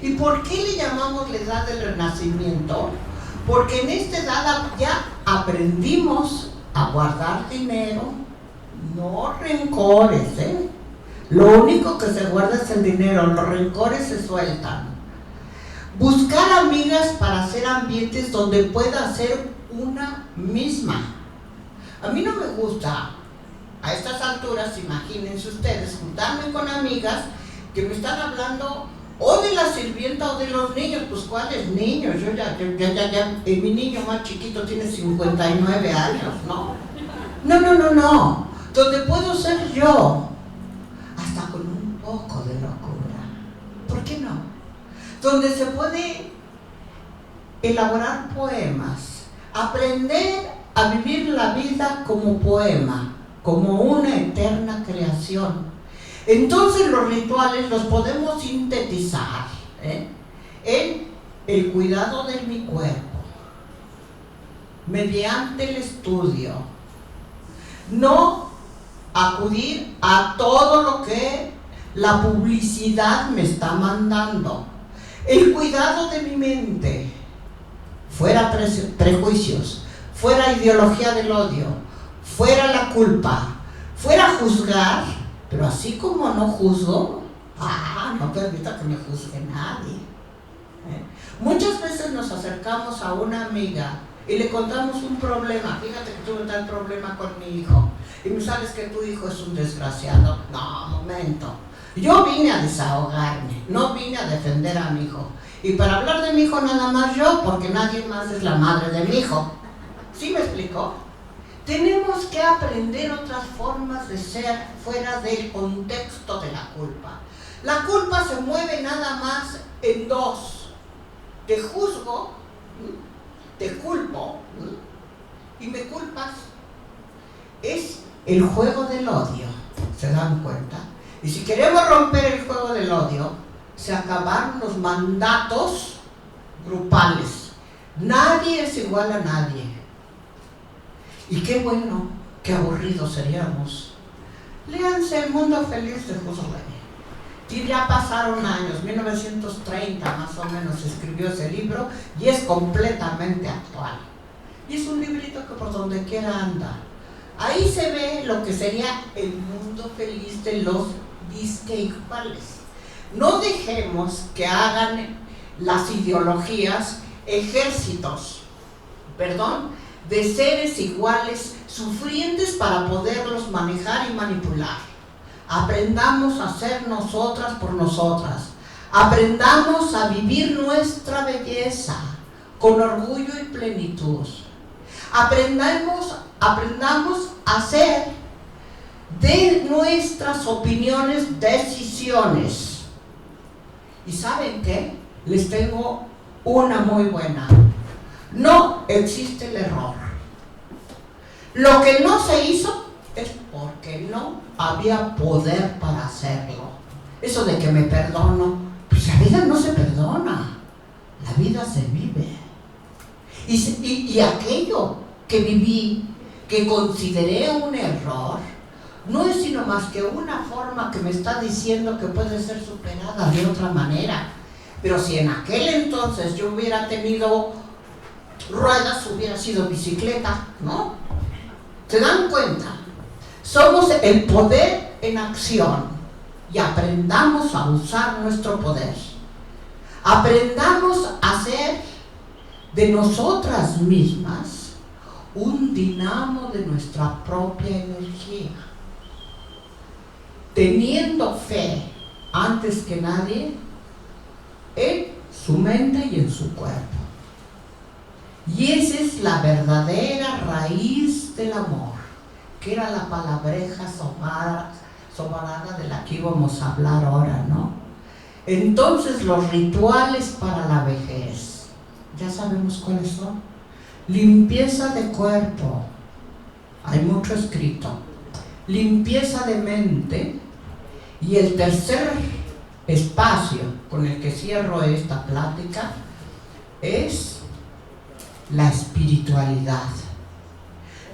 ¿Y por qué le llamamos la edad del renacimiento? Porque en esta edad ya aprendimos a guardar dinero, no rencores, Lo único que se guarda es el dinero, los rencores se sueltan. Buscar amigas para hacer ambientes donde pueda ser una misma. A mí no me gusta, a estas alturas, imagínense ustedes, juntarme con amigas que me están hablando o de la sirvienta o de los niños. Pues ¿cuáles niños? Yo ya mi niño más chiquito tiene 59 años, ¿no? No. Donde puedo ser yo, hasta con un poco de locura. ¿Por qué no? Donde se puede elaborar poemas, aprender a vivir la vida como poema, como una eterna creación. Entonces los rituales los podemos sintetizar en el cuidado de mi cuerpo, mediante el estudio, no acudir a todo lo que la publicidad me está mandando, el cuidado de mi mente, fuera prejuicios, fuera ideología del odio, fuera la culpa, fuera juzgar, pero así como no juzgo, no permita que me juzgue nadie. Muchas veces nos acercamos a una amiga y le contamos un problema. Fíjate que tuve tal problema con mi hijo, y me sabes que tu hijo es un desgraciado. No, momento. Yo vine a desahogarme, no vine a defender a mi hijo. Y para hablar de mi hijo nada más yo, porque nadie más es la madre de mi hijo. ¿Sí me explicó? Tenemos que aprender otras formas de ser fuera del contexto de la culpa. La culpa se mueve nada más en dos. Te juzgo, te culpo y me culpas. Es el juego del odio. ¿Se dan cuenta? Y si queremos romper el juego del odio, se acabaron los mandatos grupales. Nadie es igual a nadie. Y qué bueno, qué aburridos seríamos. Léanse El Mundo Feliz de Huxley. Y ya pasaron años, 1930 más o menos escribió ese libro y es completamente actual. Y es un librito que por donde quiera anda. Ahí se ve lo que sería el mundo feliz de los disque iguales. No dejemos que hagan las ideologías ejércitos, de seres iguales, sufrientes para poderlos manejar y manipular. Aprendamos a ser nosotras por nosotras. Aprendamos a vivir nuestra belleza con orgullo y plenitud. Aprendamos a hacer de nuestras opiniones decisiones. ¿Y saben qué? Les tengo una muy buena. No existe el error. Lo que no se hizo es porque no había poder para hacerlo. Eso de que me perdono, pues la vida no se perdona, la vida se vive. Y aquello que viví, que consideré un error, no es sino más que una forma que me está diciendo que puede ser superada de otra manera. Pero si en aquel entonces yo hubiera tenido ruedas, hubiera sido bicicleta, ¿no? ¿Se dan cuenta? Somos el poder en acción y aprendamos a usar nuestro poder. Aprendamos a hacer de nosotras mismas un dinamo de nuestra propia energía, teniendo fe antes que nadie en su mente y en su cuerpo. Y esa es la verdadera raíz del amor, que era la palabreja sobarada de la que íbamos a hablar ahora, ¿no? Entonces los rituales para la vejez, ya sabemos cuáles son. Limpieza de cuerpo, hay mucho escrito. Limpieza de mente. Y el tercer espacio con el que cierro esta plática es la espiritualidad.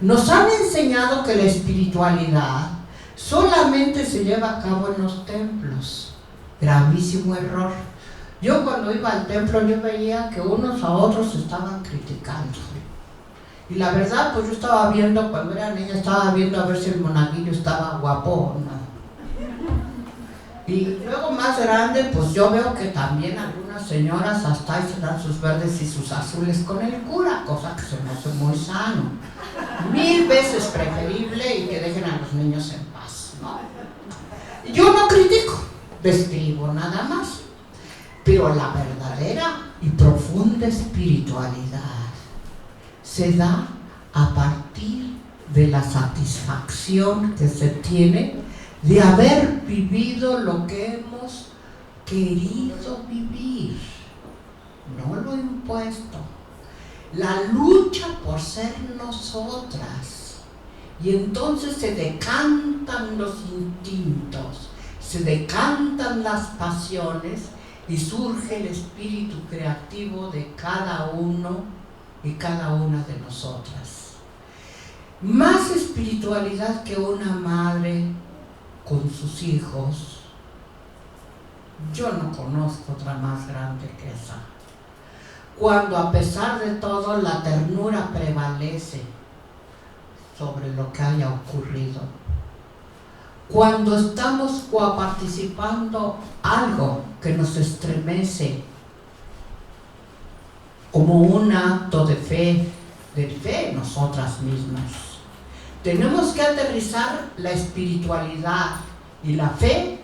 Nos han enseñado que la espiritualidad solamente se lleva a cabo en los templos. Gravísimo error. Yo cuando iba al templo yo veía que unos a otros estaban criticando. Y la verdad, pues yo estaba viendo, cuando era niña, estaba viendo a ver si el monaguillo estaba guapo o no. Y luego más grande, pues yo veo que también algunas señoras hasta ahí se dan sus verdes y sus azules con el cura, cosa que se me hace muy sano. 1000 veces preferible y que dejen a los niños en paz, ¿no? Yo no critico, describo nada más. Pero la verdadera y profunda espiritualidad se da a partir de la satisfacción que se tiene de haber vivido lo que hemos querido vivir, no lo impuesto. La lucha por ser nosotras. Y entonces se decantan los instintos, se decantan las pasiones y surge el espíritu creativo de cada uno y cada una de nosotras. Más espiritualidad que una madre con sus hijos, yo no conozco otra más grande que esa. Cuando a pesar de todo la ternura prevalece sobre lo que haya ocurrido. Cuando estamos coparticipando algo que nos estremece como un acto de fe en nosotras mismas. Tenemos que aterrizar la espiritualidad y la fe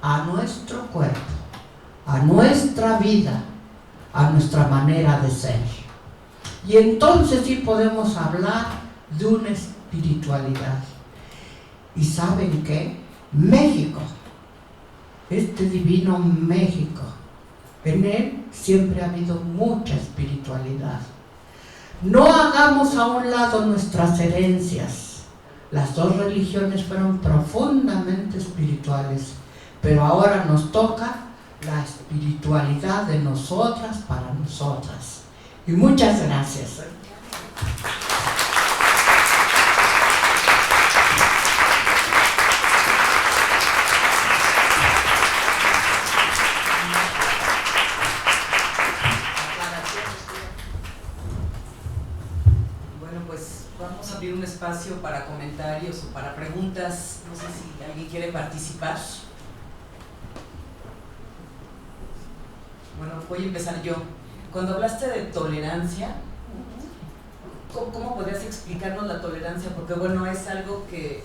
a nuestro cuerpo, a nuestra vida, a nuestra manera de ser. Y entonces sí podemos hablar de una espiritualidad. ¿Y saben qué? México, este divino México, en él siempre ha habido mucha espiritualidad. No hagamos a un lado nuestras herencias, Las dos religiones fueron profundamente espirituales, pero ahora nos toca la espiritualidad de nosotras para nosotras. Y muchas gracias. Vamos a abrir un espacio para comentarios o para preguntas. No sé si alguien quiere participar. Bueno, voy a empezar yo. Cuando hablaste de tolerancia, ¿cómo podrías explicarnos la tolerancia? Porque bueno, es algo que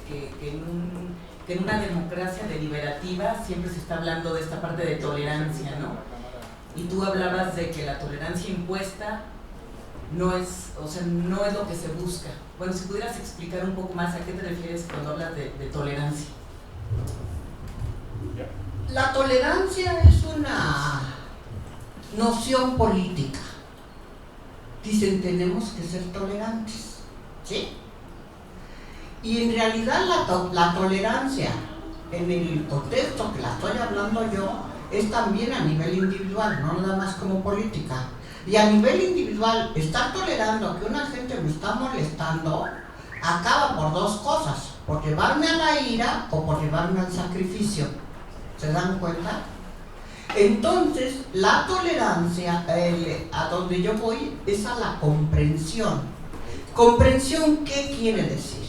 en una democracia deliberativa siempre se está hablando de esta parte de tolerancia, ¿no? Y tú hablabas de que la tolerancia impuesta no es lo que se busca. Bueno, si pudieras explicar un poco más a qué te refieres cuando hablas de tolerancia. La tolerancia es una noción política. Dicen, tenemos que ser tolerantes, ¿sí? Y en realidad la tolerancia, en el contexto que la estoy hablando yo, es también a nivel individual, no nada más como política. Y a nivel individual, estar tolerando que una gente me está molestando acaba por dos cosas: por llevarme a la ira o por llevarme al sacrificio. ¿Se dan cuenta? Entonces, la tolerancia, a donde yo voy, es a la comprensión. ¿Comprensión qué quiere decir?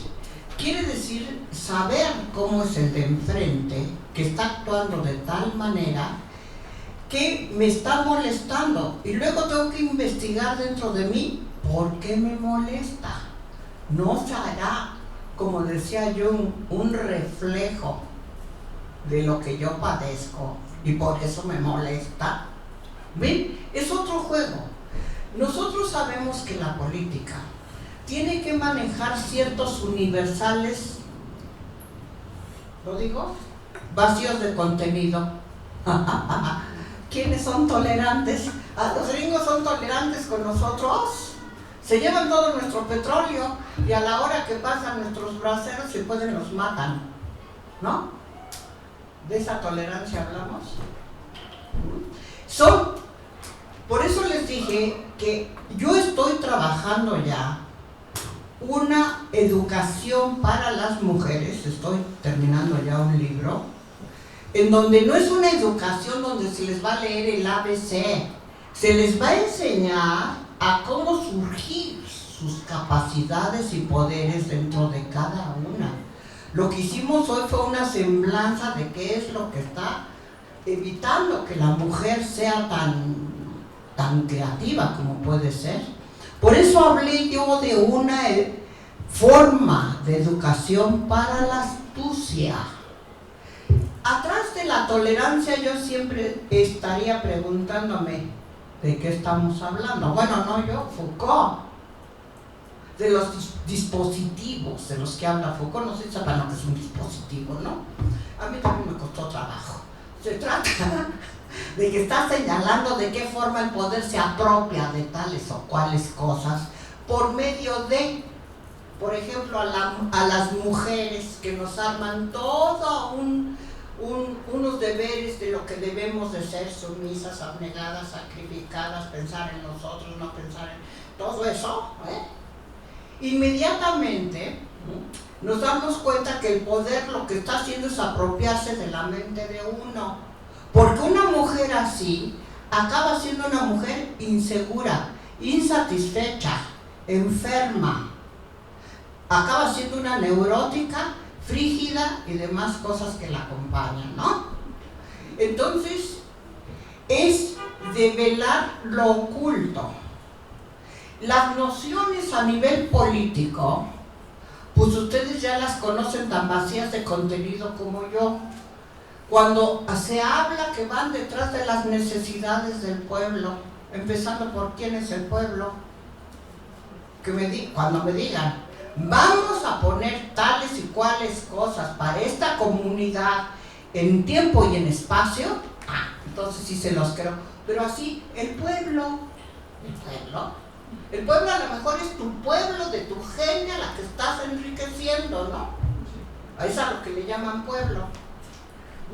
Quiere decir saber cómo es el de enfrente, que está actuando de tal manera que me está molestando, y luego tengo que investigar dentro de mí por qué me molesta. No será, como decía yo, un reflejo de lo que yo padezco y por eso me molesta. ¿Ven? Es otro juego. Nosotros sabemos que la política tiene que manejar ciertos universales, ¿lo digo? Vacíos de contenido. ¿Quiénes son tolerantes? Los gringos son tolerantes con nosotros. Se llevan todo nuestro petróleo y a la hora que pasan nuestros braceros, si pueden, nos matan, ¿no? ¿De esa tolerancia hablamos? Por eso les dije que yo estoy trabajando ya una educación para las mujeres. Estoy terminando ya un libro en donde no es una educación donde se les va a leer el ABC, se les va a enseñar a cómo surgir sus capacidades y poderes dentro de cada una. Lo que hicimos hoy fue una semblanza de qué es lo que está evitando que la mujer sea tan creativa como puede ser. Por eso hablé yo de una forma de educación para la astucia. Atrás de la tolerancia yo siempre estaría preguntándome, ¿de qué estamos hablando? Bueno, no yo, Foucault. De los dispositivos de los que habla Foucault, no sé si saben lo que es un dispositivo, ¿no? A mí también me costó trabajo. Se trata de que está señalando de qué forma el poder se apropia de tales o cuales cosas por medio de, por ejemplo, a las mujeres que nos arman todo unos deberes de lo que debemos de ser: sumisas, abnegadas, sacrificadas, pensar en nosotros, no pensar en todo eso, Inmediatamente nos damos cuenta que el poder lo que está haciendo es apropiarse de la mente de uno, porque una mujer así acaba siendo una mujer insegura, insatisfecha, enferma, acaba siendo una neurótica, frígida y demás cosas que la acompañan, ¿no? Entonces, es develar lo oculto. Las nociones a nivel político, pues ustedes ya las conocen tan vacías de contenido como yo. Cuando se habla que van detrás de las necesidades del pueblo, empezando por quién es el pueblo, cuando me digan, vamos a poner tales y cuales cosas para esta comunidad en tiempo y en espacio, entonces sí se los creo. Pero así, el pueblo El pueblo a lo mejor es tu pueblo, de tu genia, la que estás enriqueciendo, ¿no? Es a lo que le llaman pueblo.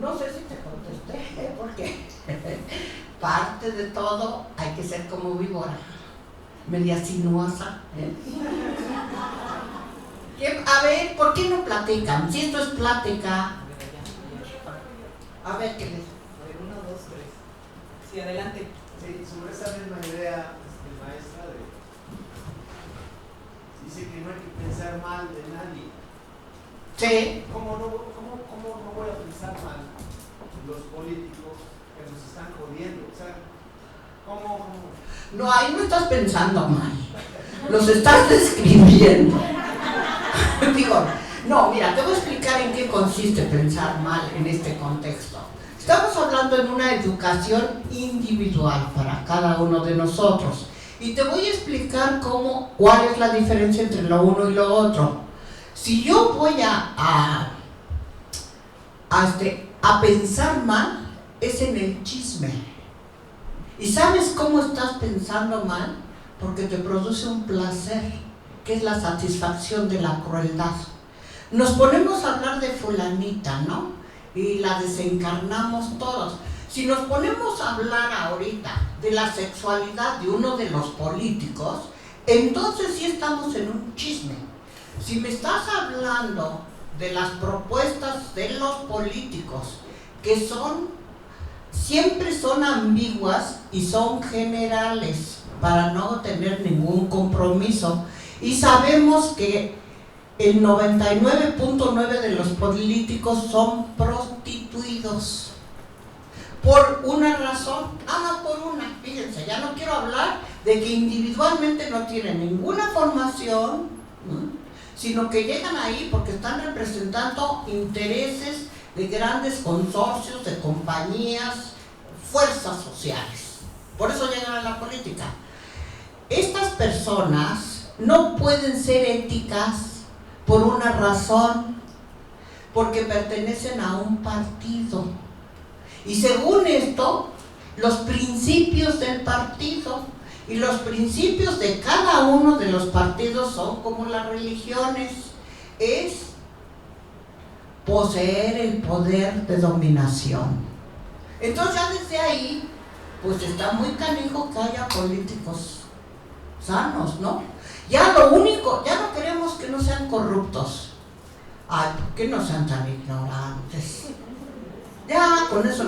No sé si te contesté, porque parte de todo hay que ser como víbora, media sinuosa. A ver, ¿por qué no platican? Si esto es plática. A ver, ¿qué les? 1, 2, 3. Sí, adelante. Sí, sobre esa misma idea, maestra, dice que no hay que pensar mal de nadie. Sí. ¿Cómo no voy a pensar mal de los políticos que nos están jodiendo? O sea, ¿cómo? No, ahí no estás pensando mal. Los estás describiendo. Digo, no, mira, te voy a explicar en qué consiste pensar mal en este contexto. Estamos hablando en una educación individual para cada uno de nosotros. Y te voy a explicar cuál es la diferencia entre lo uno y lo otro. Si yo voy a pensar mal, es en el chisme. ¿Y sabes cómo estás pensando mal? Porque te produce un placer, que es la satisfacción de la crueldad. Nos ponemos a hablar de fulanita, ¿no? Y la desencarnamos todos. Si nos ponemos a hablar ahorita de la sexualidad de uno de los políticos, entonces sí estamos en un chisme. Si me estás hablando de las propuestas de los políticos, que siempre son ambiguas y son generales para no tener ningún compromiso, y sabemos que el 99.9 de los políticos son prostituidos por una razón, nada más por una. Fíjense, ya no quiero hablar de que individualmente no tienen ninguna formación, sino que llegan ahí porque están representando intereses de grandes consorcios, de compañías, fuerzas sociales. Por eso llegan a la política. Estas personas no pueden ser éticas por una razón, porque pertenecen a un partido. Y según esto, los principios del partido y los principios de cada uno de los partidos son como las religiones, es poseer el poder de dominación. Entonces ya desde ahí, pues está muy canijo que haya políticos sanos, ¿no? Ya no queremos que no sean corruptos. Ay, ¿por qué no sean tan ignorantes? Ya con eso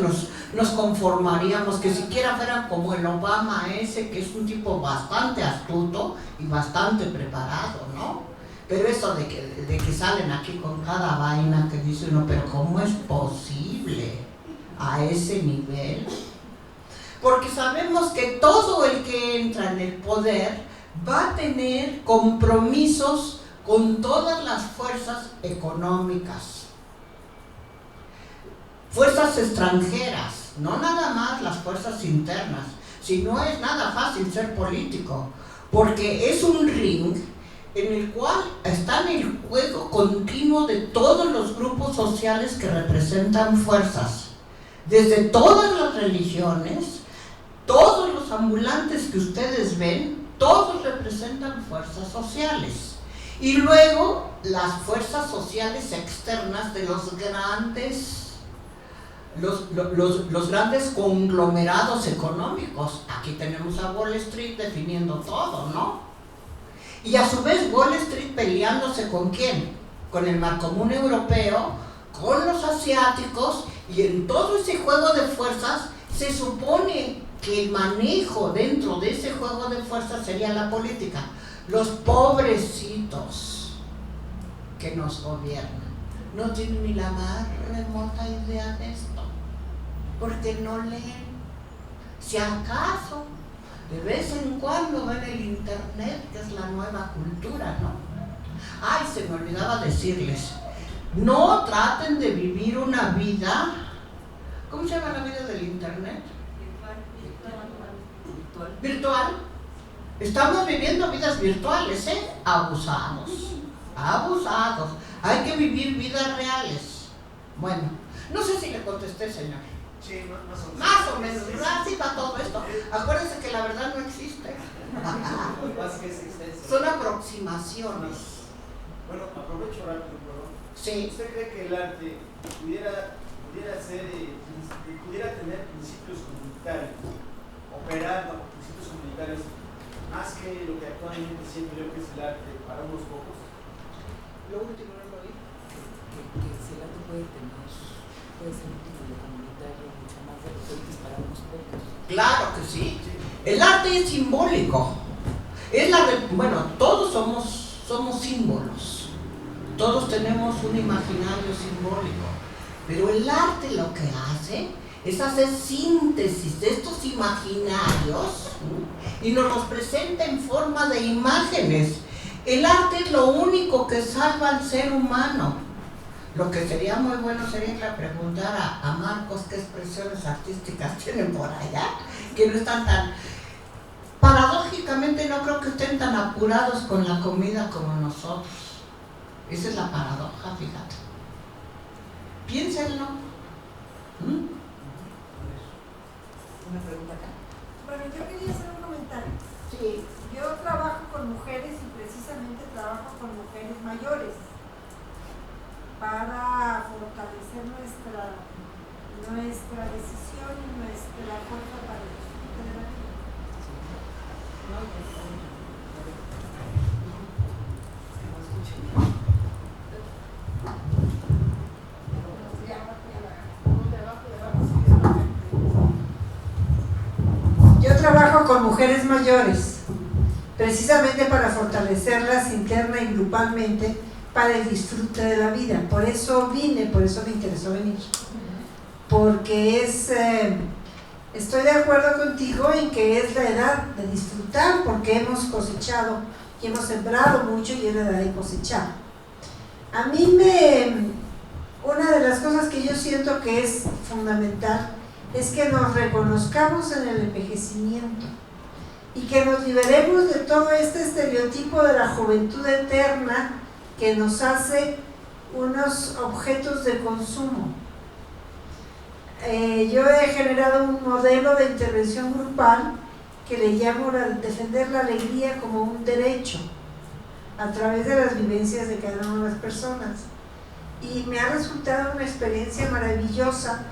nos conformaríamos, que siquiera fueran como el Obama ese, que es un tipo bastante astuto y bastante preparado, ¿no? Pero eso de que salen aquí con cada vaina que dice uno, pero ¿cómo es posible a ese nivel? Porque sabemos que todo el que entra en el poder va a tener compromisos con todas las fuerzas económicas, fuerzas extranjeras, no nada más las fuerzas internas. Si no es nada fácil ser político, porque es un ring en el cual está en el juego continuo de todos los grupos sociales que representan fuerzas, desde todas las religiones, todos los ambulantes que ustedes ven, todos representan fuerzas sociales. Y luego las fuerzas sociales externas de los grandes conglomerados económicos. Aquí tenemos a Wall Street definiendo todo, ¿no? Y a su vez Wall Street peleándose ¿con quién? Con el Marcomún Europeo, con los asiáticos, y en todo ese juego de fuerzas se supone que el manejo dentro de ese juego de fuerzas sería la política. Los pobrecitos que nos gobiernan no tienen ni la más remota idea de esto, porque no leen. Si acaso de vez en cuando ven el internet, que es la nueva cultura, ¿no? Ay, se me olvidaba decirles, no traten de vivir una vida, ¿cómo se llama la vida del internet? Virtual. Estamos viviendo vidas virtuales, abusados. Hay que vivir vidas reales. Bueno, no sé si le contesté, señor. Sí, más o menos. Más o menos, así para todo esto. Acuérdense que la verdad no existe. Más que es extenso. Son aproximaciones. Bueno, aprovecho rápido, perdón. Sí. ¿Usted cree que el arte pudiera ser, pudiera tener principios comunitarios, operar bajo principios comunitarios, más que lo que actualmente siento yo que es el arte para unos pocos? Lo último no lo oí. Que si el arte puede ser un título comunitario mucho más de lo que es para unos pocos. Claro que sí. El arte es simbólico. Bueno, todos somos símbolos. Todos tenemos un imaginario simbólico. Pero el arte lo que hace es hacer síntesis de estos imaginarios y nos los presenta en forma de imágenes. El arte es lo único que salva al ser humano. Lo que sería muy bueno sería que le preguntara a Marcos qué expresiones artísticas tienen por allá, que no están tan... Paradójicamente no creo que estén tan apurados con la comida como nosotros. Esa es la paradoja, fíjate. Piénsenlo. Una pregunta acá. Bueno, yo quería hacer un comentario. Sí. Yo trabajo con mujeres y precisamente trabajo con mujeres mayores para fortalecer nuestra decisión y nuestra fuerza para el disfrute de la vida. Yo trabajo con mujeres mayores, precisamente para fortalecerlas interna y grupalmente para el disfrute de la vida. Por eso vine, por eso me interesó venir. Porque estoy de acuerdo contigo en que es la edad de disfrutar, porque hemos cosechado y hemos sembrado mucho y es la edad de cosechar. A mí una de las cosas que yo siento que es fundamental es que nos reconozcamos en el envejecimiento y que nos liberemos de todo este estereotipo de la juventud eterna que nos hace unos objetos de consumo. Yo he generado un modelo de intervención grupal que le llamo defender la alegría como un derecho a través de las vivencias de cada una de las personas, y me ha resultado una experiencia maravillosa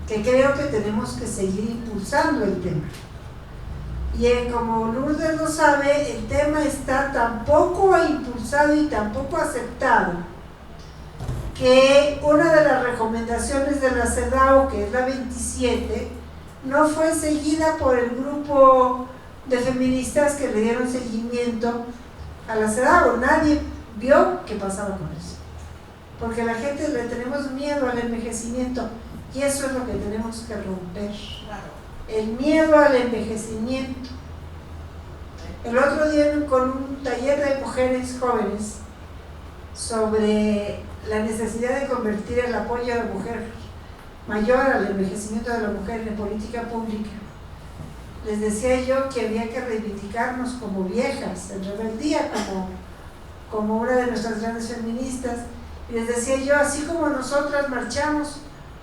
que creo que tenemos que seguir impulsando el tema. Y como Lourdes lo sabe, el tema está tan poco impulsado y tan poco aceptado que una de las recomendaciones de la CEDAW, que es la 27, no fue seguida por el grupo de feministas que le dieron seguimiento a la CEDAW. Nadie vio qué pasaba con eso, porque la gente le tenemos miedo al envejecimiento y eso es lo que tenemos que romper. El miedo al envejecimiento. El otro día con un taller de mujeres jóvenes sobre la necesidad de convertir el apoyo a la mujer mayor al envejecimiento de la mujer en política pública, les decía yo que había que reivindicarnos como viejas, en rebeldía, como una de nuestras grandes feministas, y les decía yo, así como nosotras marchamos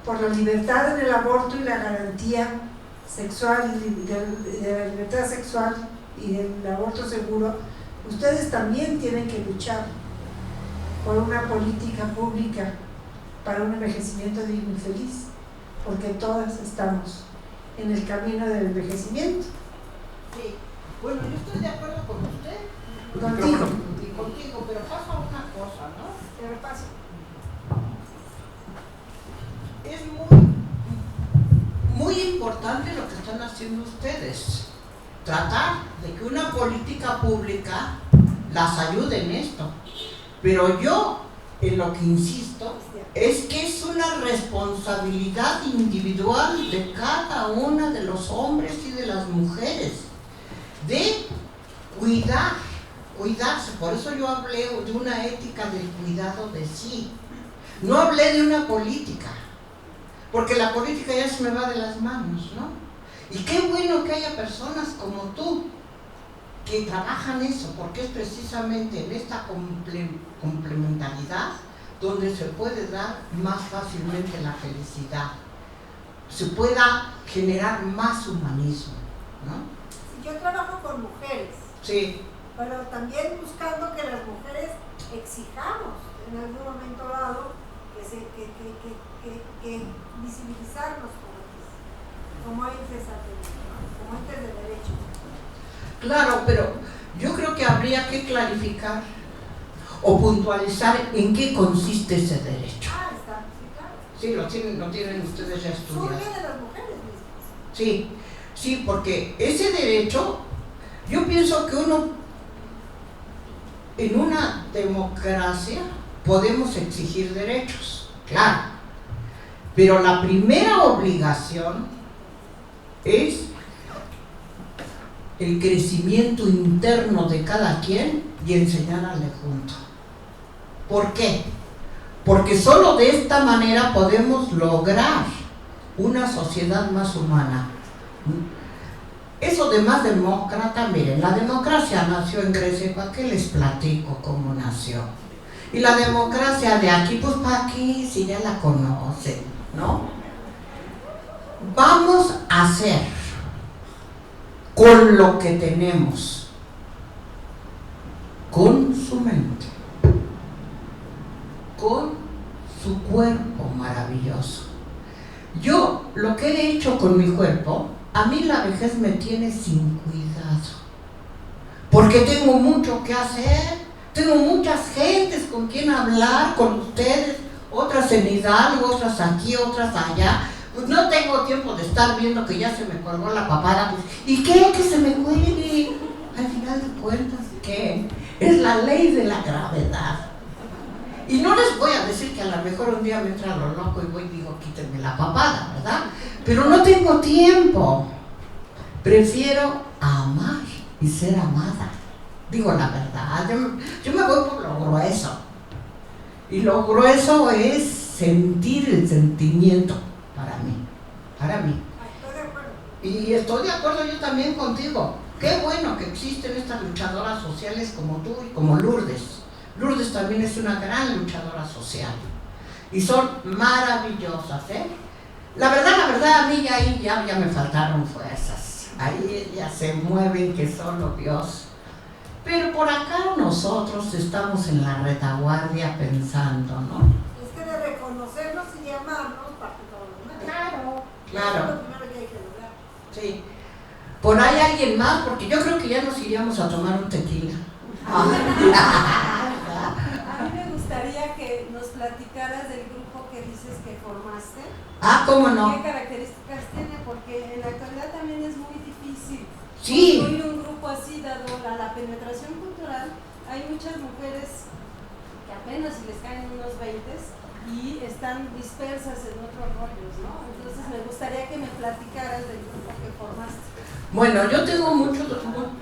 por la libertad en el aborto y la garantía sexual, de la libertad sexual y del aborto seguro, ustedes también tienen que luchar por una política pública para un envejecimiento digno y feliz, porque todas estamos en el camino del envejecimiento. Sí. Bueno, yo estoy de acuerdo con usted. Contigo, pero pasa una cosa, ¿no? Pero pasa. Es muy importante lo que están haciendo ustedes. Tratar de que una política pública las ayude en esto. Pero yo, en lo que insisto, es que es una responsabilidad individual de cada una de los hombres y de las mujeres de cuidarse. Por eso yo hablé de una ética del cuidado de sí. No hablé de una política, porque la política ya se me va de las manos, ¿no? Y qué bueno que haya personas como tú que trabajan eso, porque es precisamente en esta complementariedad donde se puede dar más fácilmente la felicidad. se pueda generar más humanismo, ¿no? Yo trabajo con mujeres, Sí, pero también buscando que las mujeres exijamos en algún momento dado que visibilizarnos como entes de derecho. claro, pero yo creo que habría que clarificar o puntualizar en qué consiste ese derecho. Ah, está, sí, claro. Sí, lo tienen ustedes ya estudiado. Surge de las mujeres mismas. Sí, sí, porque ese derecho, yo pienso que uno, en una democracia, podemos exigir derechos, claro, pero la primera obligación es el crecimiento interno de cada quien y enseñarle junto. ¿Por qué? Porque solo de esta manera podemos lograr una sociedad más humana. Eso de más demócrata, miren, la democracia nació en Grecia, ¿para qué les platico cómo nació? Y la democracia de aquí, pues para aquí, si ya la conocen, ¿no? Vamos a hacer con lo que tenemos, con su mente, con su cuerpo maravilloso. Yo lo que he hecho con mi cuerpo, a mí la vejez me tiene sin cuidado, porque tengo mucho que hacer, tengo muchas gentes con quien hablar, con ustedes, otras en Hidalgo, otras aquí, otras allá. Pues no tengo tiempo de estar viendo que ya se me colgó la papada, pues, ¿y qué? Que se me cuelgue. Al final de cuentas, ¿qué? Es la ley de la gravedad. Y no les voy a decir que a lo mejor un día me entra lo loco y voy y digo, quítenme la papada, ¿verdad? Pero no tengo tiempo. Prefiero amar y ser amada. Digo la verdad, yo me voy por lo grueso. Y lo grueso es sentir el sentimiento para mí. Estoy de acuerdo. Y estoy de acuerdo yo también contigo. Qué bueno que existen estas luchadoras sociales como tú y como Lourdes. Lourdes también es una gran luchadora social. Y son maravillosas, ¿eh? La verdad, a mí ya me faltaron fuerzas. Ahí ellas se mueven que solo Dios. Pero por acá nosotros estamos en la retaguardia pensando, ¿no? Es que de reconocernos y llamarnos parte todo lo demás. Claro. Eso es lo primero que hay que lograr. Sí. Por ahí alguien más, porque yo creo que ya nos iríamos a tomar un tequila. A mí me gustaría que nos platicaras del grupo que dices que formaste. ¿Cómo no? ¿Qué características tiene? Porque en la actualidad también es muy difícil Sí. construir un grupo así, dado la penetración cultural. Hay muchas mujeres que apenas si les caen unos 20 y están dispersas en otros rollos, ¿no? Entonces me gustaría que me platicaras del grupo que formaste. Bueno, yo tengo mucho...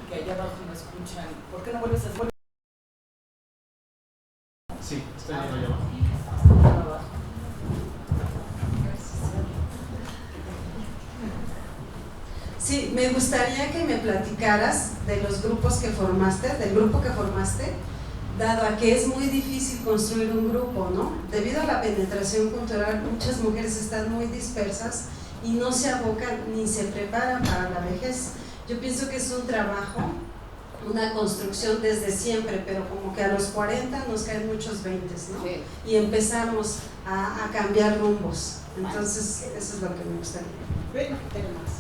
Que allá abajo no escuchan. ¿Por qué no vuelves a hacer? Sí, estoy viendo allá abajo. Sí, me gustaría que me platicaras de los grupos que formaste, del grupo que formaste, dado a que es muy difícil construir un grupo, ¿no? Debido a la penetración cultural, muchas mujeres están muy dispersas y no se abocan ni se preparan para la vejez. Yo pienso que es un trabajo, una construcción desde siempre, pero como que a los 40 nos caen muchos 20, ¿no? Sí. Y empezamos a cambiar rumbos. Entonces, eso es lo que me gustaría. Ven, ten más.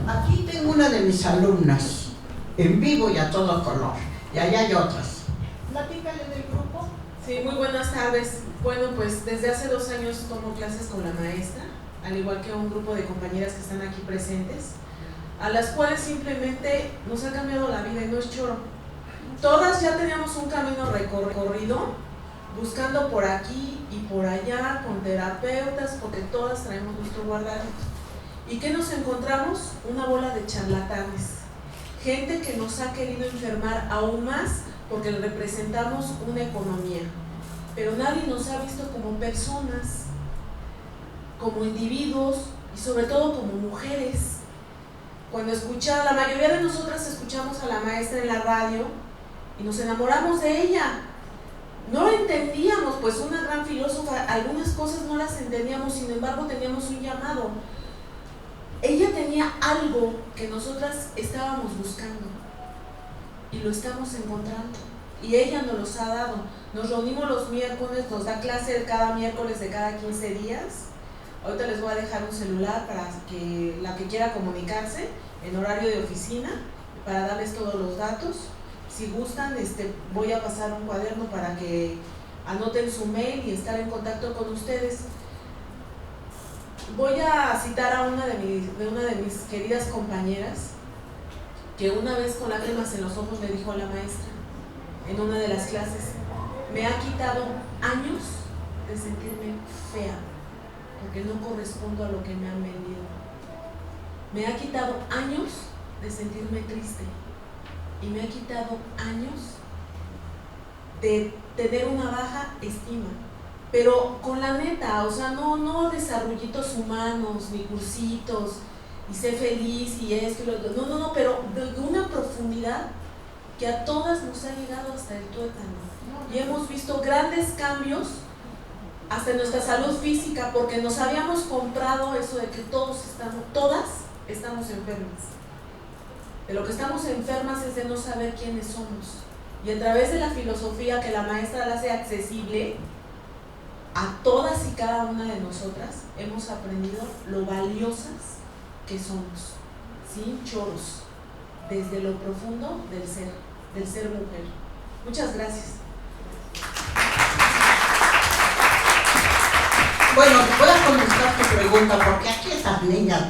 Aquí tengo una de mis alumnas, en vivo y a todo color, y allá hay otras. Platícale del grupo. Sí, muy buenas tardes. Bueno, pues desde hace 2 años tomo clases con la maestra, al igual que un grupo de compañeras que están aquí presentes, a las cuales simplemente nos ha cambiado la vida y no es choro. Todas ya teníamos un camino recorrido, buscando por aquí y por allá, con terapeutas, porque todas traemos nuestro guardado. ¿Y qué nos encontramos? Una bola de charlatanes. Gente que nos ha querido enfermar aún más porque le representamos una economía. Pero nadie nos ha visto como personas, como individuos y sobre todo como mujeres. Cuando la mayoría de nosotras escuchamos a la maestra en la radio y nos enamoramos de ella. No entendíamos teníamos pues una gran filósofa, algunas cosas no las entendíamos, sin embargo teníamos un llamado. Ella tenía algo que nosotras estábamos buscando y lo estamos encontrando, y ella nos los ha dado. Nos reunimos los miércoles, nos da clase cada miércoles de cada 15 días. Ahorita les voy a dejar un celular para que la que quiera comunicarse en horario de oficina, para darles todos los datos. Si gustan, voy a pasar un cuaderno para que anoten su mail y estar en contacto con ustedes. Voy a citar a una de mis queridas compañeras, que una vez con lágrimas en los ojos me dijo la maestra en una de las clases: me ha quitado años de sentirme fea, porque no correspondo a lo que me han vendido. Me ha quitado años de sentirme triste, y me ha quitado años de tener una baja estima, pero con la neta, o sea, no desarrollitos humanos, ni cursitos, y sé feliz, y esto y lo otro, no, pero de una profundidad que a todas nos ha llegado hasta el tuétano, y hemos visto grandes cambios hasta en nuestra salud física, porque nos habíamos comprado eso de que todas estamos enfermas. De lo que estamos enfermas es de no saber quiénes somos, y a través de la filosofía que la maestra la hace accesible a todas y cada una de nosotras, hemos aprendido lo valiosas que somos, sin choros, desde lo profundo del ser mujer. Muchas gracias. Bueno, voy a contestar tu pregunta, porque aquí estas niñas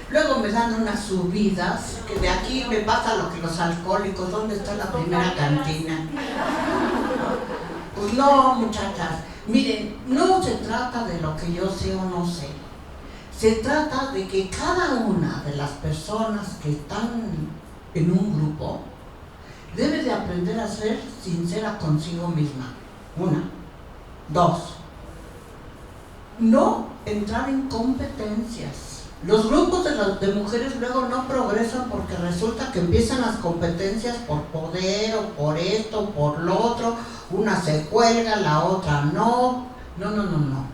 luego me dan unas subidas, que de aquí me pasa lo que los alcohólicos. ¿Dónde está la primera cantina? Pues no, muchachas, miren, no se trata de lo que yo sé o no sé. Se trata de que cada una de las personas que están en un grupo debe de aprender a ser sincera consigo misma. 1. 2. No entrar en competencias. Los grupos de mujeres luego no progresan porque resulta que empiezan las competencias por poder o por esto o por lo otro. Una se cuelga, la otra no. No.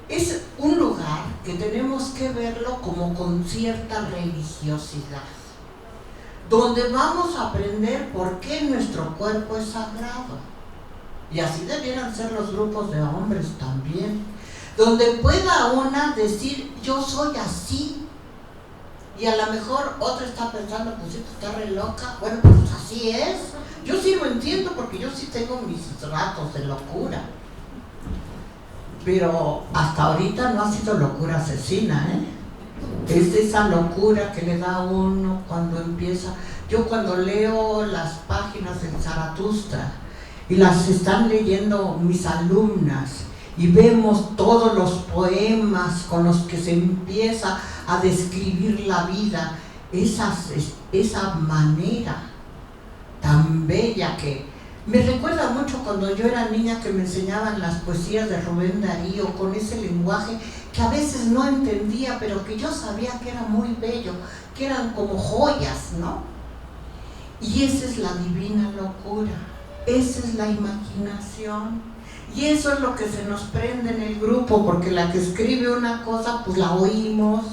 Es un lugar que tenemos que verlo como con cierta religiosidad, donde vamos a aprender por qué nuestro cuerpo es sagrado. Y así debieran ser los grupos de hombres también, donde pueda una decir yo soy así, y a lo mejor otra está pensando, pues esto está re loca. Bueno, pues así es. Yo sí lo entiendo, porque yo sí tengo mis ratos de locura, pero hasta ahorita no ha sido locura asesina, Es esa locura que le da a uno cuando empieza. Yo cuando leo las páginas del Zaratustra y las están leyendo mis alumnas, y vemos todos los poemas con los que se empieza a describir la vida, esa manera tan bella que me recuerda mucho cuando yo era niña, que me enseñaban las poesías de Rubén Darío, con ese lenguaje que a veces no entendía, pero que yo sabía que era muy bello, que eran como joyas, ¿no? Y esa es la divina locura, esa es la imaginación, y eso es lo que se nos prende en el grupo, porque la que escribe una cosa, pues la oímos,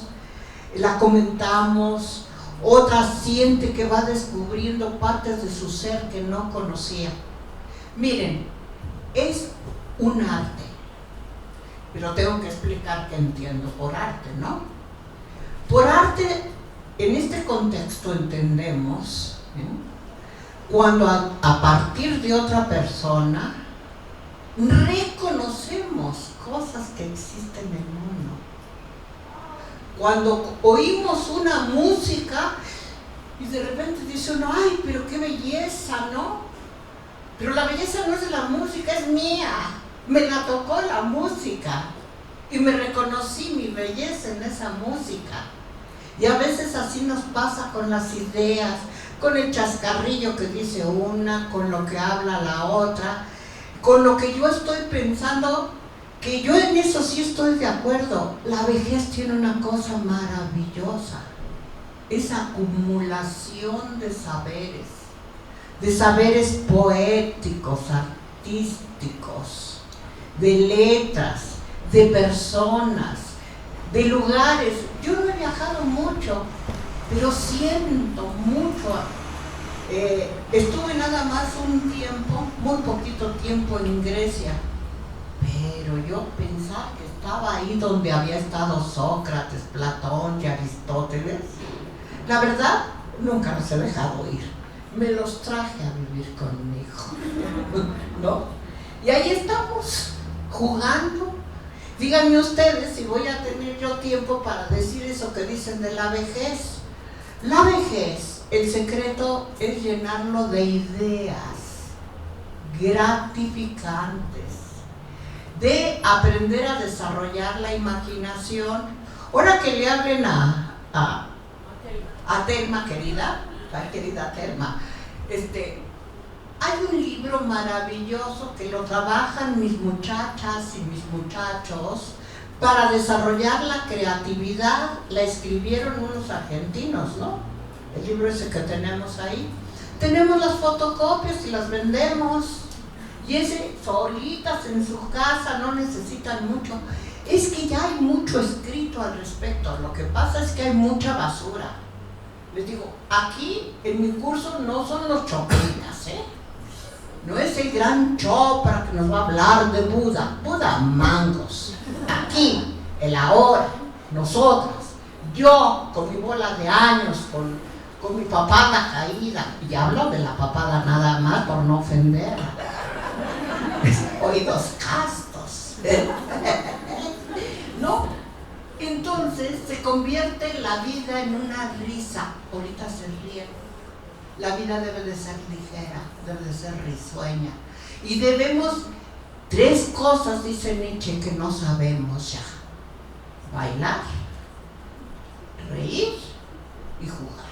la comentamos, otra siente que va descubriendo partes de su ser que no conocía. Miren, es un arte, pero tengo que explicar qué entiendo por arte, ¿no? Por arte, en este contexto entendemos, cuando a partir de otra persona reconocemos cosas que existen en el mundo. Cuando oímos una música y de repente dice uno, ay, pero qué belleza, ¿no? Pero la belleza no es de la música, es mía. Me la tocó la música y me reconocí mi belleza en esa música. Y a veces así nos pasa con las ideas, con el chascarrillo que dice una, con lo que habla la otra, con lo que yo estoy pensando, que yo en eso sí estoy de acuerdo. La vejez tiene una cosa maravillosa, esa acumulación de saberes poéticos, artísticos, de letras, de personas, de lugares. Yo no he viajado mucho, pero siento mucho. Estuve nada más un tiempo, muy poquito tiempo en Grecia, pero yo pensaba que estaba ahí donde había estado Sócrates, Platón y Aristóteles. La verdad, nunca los he dejado ir. Me los traje a vivir conmigo, ¿no? Y ahí estamos, jugando. Díganme ustedes si voy a tener yo tiempo para decir eso que dicen de la vejez. La vejez, el secreto es llenarlo de ideas gratificantes, de aprender a desarrollar la imaginación. Ahora que le hablen a Telma, querida Telma, hay un libro maravilloso que lo trabajan mis muchachas y mis muchachos para desarrollar la creatividad. La escribieron unos argentinos, ¿no? El libro ese que tenemos ahí. Tenemos las fotocopias y las vendemos. Y ese solitas en su casa, no necesitan mucho. Es que ya hay mucho escrito al respecto. Lo que pasa es que hay mucha basura. Les digo, aquí en mi curso no son los chopinas, ¿eh? No es el gran Chopra que nos va a hablar de Buda. Buda, mangos. Aquí, el ahora, nosotras, yo con mi bola de años, con mi papada caída, y hablo de la papada nada más por no ofenderla. Oídos castos. ¿No? Entonces se convierte la vida en una risa. Ahorita se ríen. La vida debe de ser ligera, debe de ser risueña. Y debemos, 3 cosas, dice Nietzsche, que no sabemos ya: bailar, reír y jugar.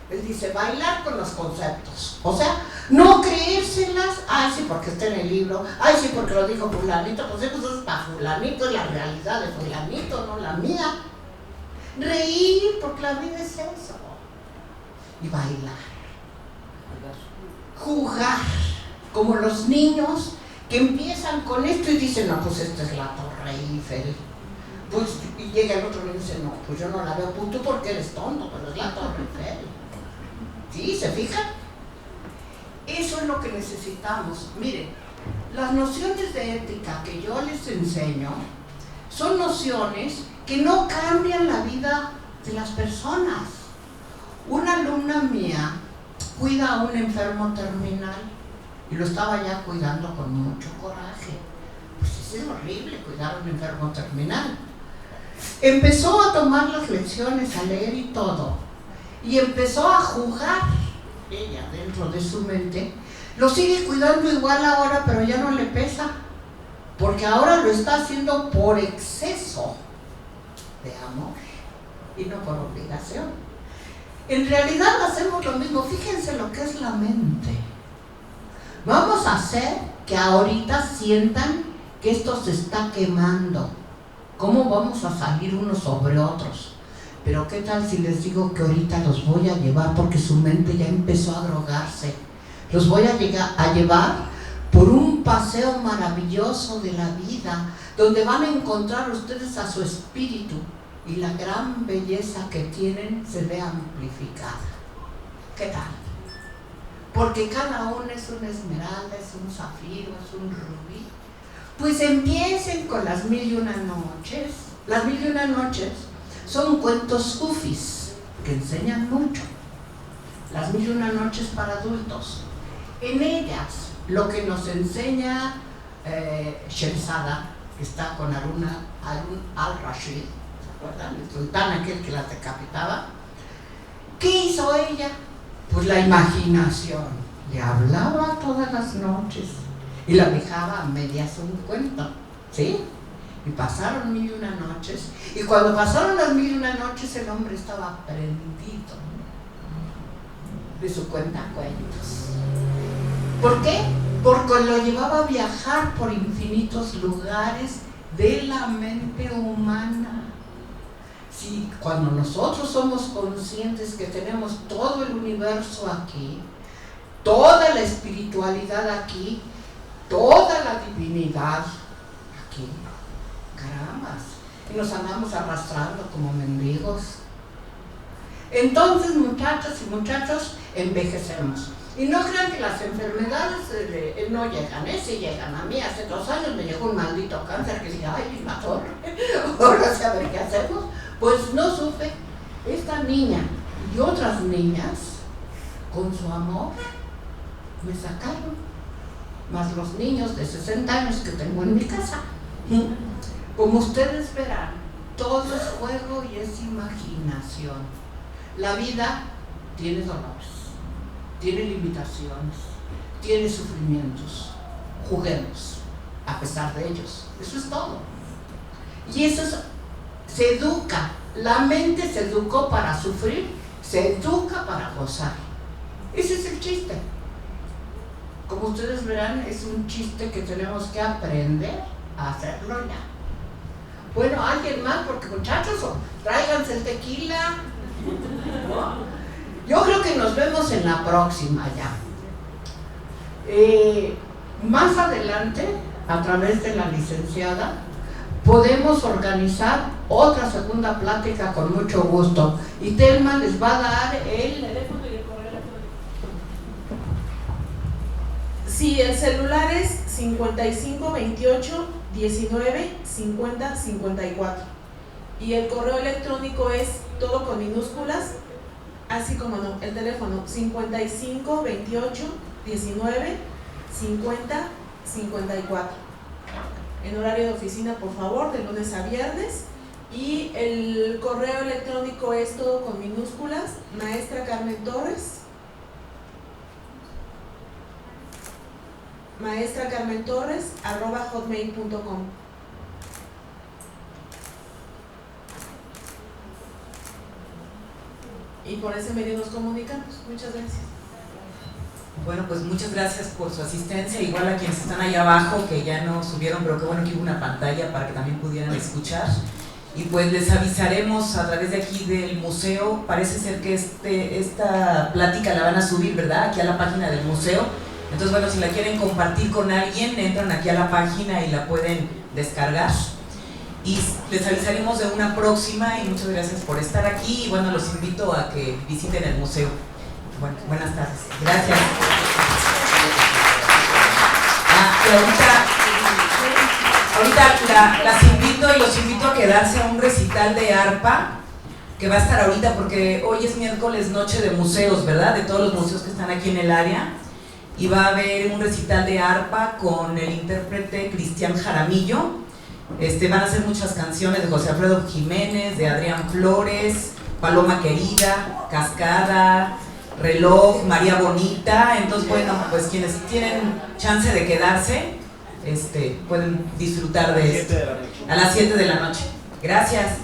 Él dice bailar con los conceptos, o sea, no creérselas. Ay, sí, porque está en el libro. Ay, sí, porque lo dijo fulanito. Pues eso es para fulanito, es la realidad de fulanito, no la mía. Reír, porque la vida es eso. Y bailar. Jugar, como los niños que empiezan con esto y dicen, no, pues esta es la Torre Eiffel. Pues, y llega el otro y dice, no, pues yo no la veo, pues tú porque eres tonto, pero es la Torre Eiffel. ¿Sí? ¿Se fijan? Eso es lo que necesitamos. Miren, las nociones de ética que yo les enseño son nociones que no cambian la vida de las personas. Una alumna mía cuida a un enfermo terminal y lo estaba ya cuidando con mucho coraje. Pues es horrible cuidar a un enfermo terminal. Empezó a tomar las lecciones, a leer y todo, y empezó a jugar. Ella, dentro de su mente, lo sigue cuidando igual ahora, pero ya no le pesa, porque ahora lo está haciendo por exceso de amor y no por obligación. En realidad hacemos lo mismo. Fíjense lo que es la mente. Vamos a hacer que ahorita sientan que esto se está quemando. ¿Cómo vamos a salir unos sobre otros? Pero ¿qué tal si les digo que ahorita los voy a llevar, porque su mente ya empezó a drogarse? Los voy a llevar por un paseo maravilloso de la vida, donde van a encontrar ustedes a su espíritu, y la gran belleza que tienen se ve amplificada. ¿Qué tal? Porque cada uno es una esmeralda, es un zafiro, es un rubí. Pues empiecen con las 1001 noches. Las 1001 noches son cuentos sufis que enseñan mucho. Las 1001 noches para adultos. En ellas, lo que nos enseña Sherzada, que está con Harun al-Rashid, el sultán aquel que las decapitaba. ¿Qué hizo ella? Pues la imaginación. Le hablaba todas las noches y la dejaba a medias un cuento, ¿sí? Y pasaron 1001 noches, y cuando pasaron las 1001 noches el hombre estaba prendido de su cuentacuentos. ¿Por qué? Porque lo llevaba a viajar por infinitos lugares de la mente humana. Sí, cuando nosotros somos conscientes que tenemos todo el universo aquí, toda la espiritualidad aquí, toda la divinidad, aquí, carambas, y nos andamos arrastrando como mendigos. Entonces, muchachas y muchachos, envejecemos. Y no crean que las enfermedades no llegan, sí llegan. A mí hace 2 años me llegó un maldito cáncer que dije, ay, la torre, ahora sí a ver qué hacemos. Pues no supe. Esta niña y otras niñas, con su amor, me sacaron. Más los niños de 60 años que tengo en mi casa. Como ustedes verán, todo es juego y es imaginación. La vida tiene dolores, tiene limitaciones, tiene sufrimientos. Juguemos a pesar de ellos. Eso es todo. Y eso se educa. La mente se educó para sufrir, se educa para gozar. Ese es el chiste. Como ustedes verán, es un chiste que tenemos que aprender a hacerlo ya. Bueno, alguien más, porque muchachos, tráiganse el tequila. ¿No? Yo creo que nos vemos en la próxima ya. Más adelante, a través de la licenciada, podemos organizar otra segunda plática con mucho gusto. Y Telma les va a dar el teléfono y el correo electrónico. Sí, el celular es 5528 19 50 54 y el correo electrónico es todo con minúsculas, así como no, el teléfono 5528 19 50 54 en horario de oficina, por favor, de lunes a viernes. Y el correo electrónico es todo con minúsculas, maestra Carmen Torres, @hotmail.com. Y por ese medio nos comunicamos. Muchas gracias. Bueno, pues muchas gracias por su asistencia, igual a quienes están ahí abajo que ya no subieron, pero qué bueno que hubo una pantalla para que también pudieran escuchar. Y pues les avisaremos a través de aquí del museo. Parece ser que esta plática la van a subir, ¿verdad? Aquí a la página del museo. Entonces, bueno, si la quieren compartir con alguien, entran aquí a la página y la pueden descargar. Y les avisaremos de una próxima y muchas gracias por estar aquí. Y bueno, los invito a que visiten el museo. Bueno, buenas tardes. Gracias. Y ahorita las invito y los invito a quedarse a un recital de arpa que va a estar ahorita porque hoy es miércoles, noche de museos, ¿verdad? De todos los museos que están aquí en el área. Y va a haber un recital de arpa con el intérprete Cristian Jaramillo. Van a ser muchas canciones de José Alfredo Jiménez, de Adrián Flores, Paloma Querida, Cascada, Reloj, María Bonita. Entonces, bueno, pues quienes tienen chance de quedarse, pueden disfrutar de esto. A las 7 de la noche. Gracias.